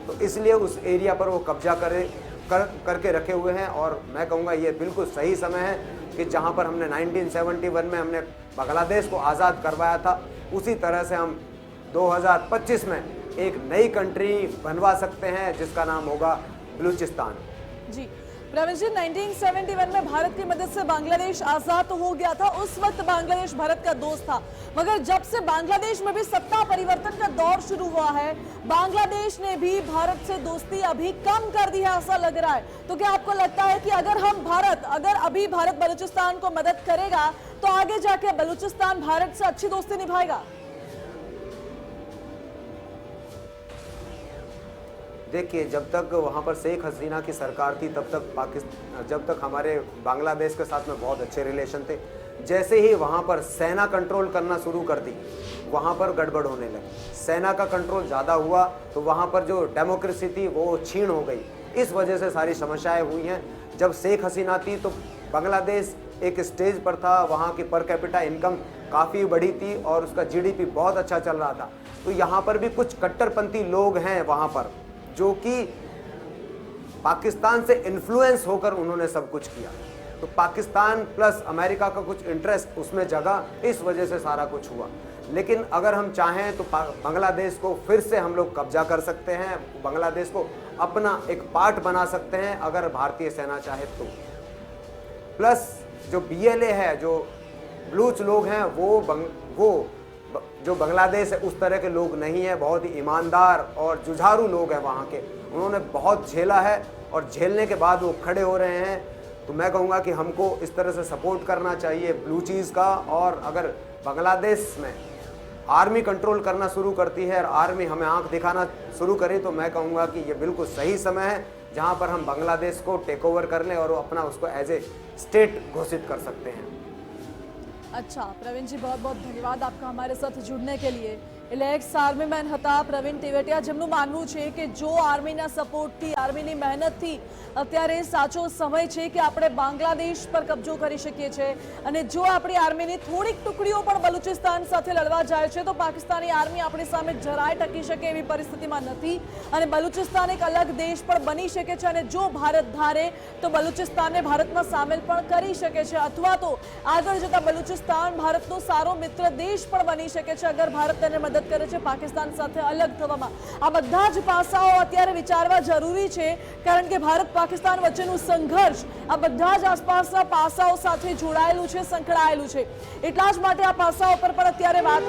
तो इसलिए उस एरिया पर वो कब्जा करके रखे हुए हैं। और मैं कहूँगा ये बिल्कुल सही समय है कि जहाँ पर हमने 1971 में हमने बांग्लादेश को आज़ाद करवाया था, उसी तरह से हम 2025 में एक नई कंट्री बनवा सकते हैं जिसका नाम होगा बलूचिस्तान। जी, प्रवीण जी, 1971 में भारत की मदद से बांग्लादेश आजाद तो हो गया था। उस वक्त बांग्लादेश भारत का दोस्त था, मगर जब से बांग्लादेश में भी सत्ता परिवर्तन का दौर शुरू हुआ है, बांग्लादेश ने भी भारत से दोस्ती अभी कम कर दी है, ऐसा लग रहा है। तो क्या आपको लगता है कि अगर अभी भारत बलूचिस्तान को मदद करेगा तो आगे जाके बलूचिस्तान भारत से अच्छी दोस्ती निभाएगा? देखिए, जब तक वहाँ पर शेख हसीना की सरकार थी तब तक जब तक हमारे बांग्लादेश के साथ में बहुत अच्छे रिलेशन थे। जैसे ही वहाँ पर सेना कंट्रोल करना शुरू कर दी, वहाँ पर गड़बड़ होने लगी। सेना का कंट्रोल ज़्यादा हुआ तो वहाँ पर जो डेमोक्रेसी थी वो क्षीण हो गई। इस वजह से सारी समस्याएं हुई हैं। जब शेख हसीना थी तो बांग्लादेश एक स्टेज पर था, वहाँ की पर कैपिटा इनकम काफ़ी बढ़ी थी और उसका जीडीपी बहुत अच्छा चल रहा था। तो यहाँ पर भी कुछ कट्टरपंथी लोग हैं वहाँ पर, जो कि पाकिस्तान से इन्फ्लुएंस होकर उन्होंने सब कुछ किया। तो पाकिस्तान प्लस अमेरिका का कुछ इंटरेस्ट उसमें जगा, इस वजह से सारा कुछ हुआ। लेकिन अगर हम चाहें तो बांग्लादेश को फिर से हम लोग कब्जा कर सकते हैं, बांग्लादेश को अपना एक पार्ट बना सकते हैं अगर भारतीय सेना चाहे तो। प्लस जो बीएलए है, जो बलूच लोग हैं, वो जो बांग्लादेश है उस तरह के लोग नहीं है, बहुत ही ईमानदार और जुझारू लोग हैं वहाँ के। उन्होंने बहुत झेला है और झेलने के बाद वो खड़े हो रहे हैं। तो मैं कहूँगा कि हमको इस तरह से सपोर्ट करना चाहिए बलूचीज़ का। और अगर बांग्लादेश में आर्मी कंट्रोल करना शुरू करती है और आर्मी हमें आंख दिखाना शुरू करे, तो मैं कहूँगा कि ये बिल्कुल सही समय है जहाँ पर हम बांग्लादेश को टेक ओवर कर लें और अपना उसको एज ए स्टेट घोषित कर सकते हैं। अच्छा प्रवीण जी, बहुत बहुत धन्यवाद आपका हमारे साथ जुड़ने के लिए। ઇલેક્સ આર્મીમેન હતા પ્રવીણ ટેવટિયા, જેમનું માનવું છે કે જો આર્મીના સપોર્ટથી, આર્મીની મહેનતથી અત્યારે સાચો સમય છે કે આપણે બાંગ્લાદેશ પર કબજો કરી શકીએ છીએ। અને જો આપણી આર્મીની થોડીક ટુકડીઓ પણ બલુચિસ્તાન સાથે લડવા જાય છે તો પાકિસ્તાની આર્મી આપણી સામે જરાય ટકી શકે એવી પરિસ્થિતિમાં નથી અને બલુચિસ્તાન એક અલગ દેશ પણ બની શકે છે। અને જો ભારત ધારે તો બલુચિસ્તાનને ભારતમાં સામેલ પણ કરી શકે છે, અથવા તો આગળ જતા બલુચિસ્તાન ભારતનો સારો મિત્ર દેશ પણ બની શકે છે અગર ભારત તેને મદદ કરે છે પાકિસ્તાન સાથે અલગ થવામાં। આ બધા જ પાસાઓ અત્યારે વિચારવા જરૂરી છે, કારણ કે ભારત પાકિસ્તાન વચ્ચેનું સંઘર્ષ આ બધા જ આસપાસના પાસાઓ સાથે જોડાયેલું છે, સંકળાયેલું છે। એટલા જ માટે આ પાસાઓ પર પણ અત્યારે વાત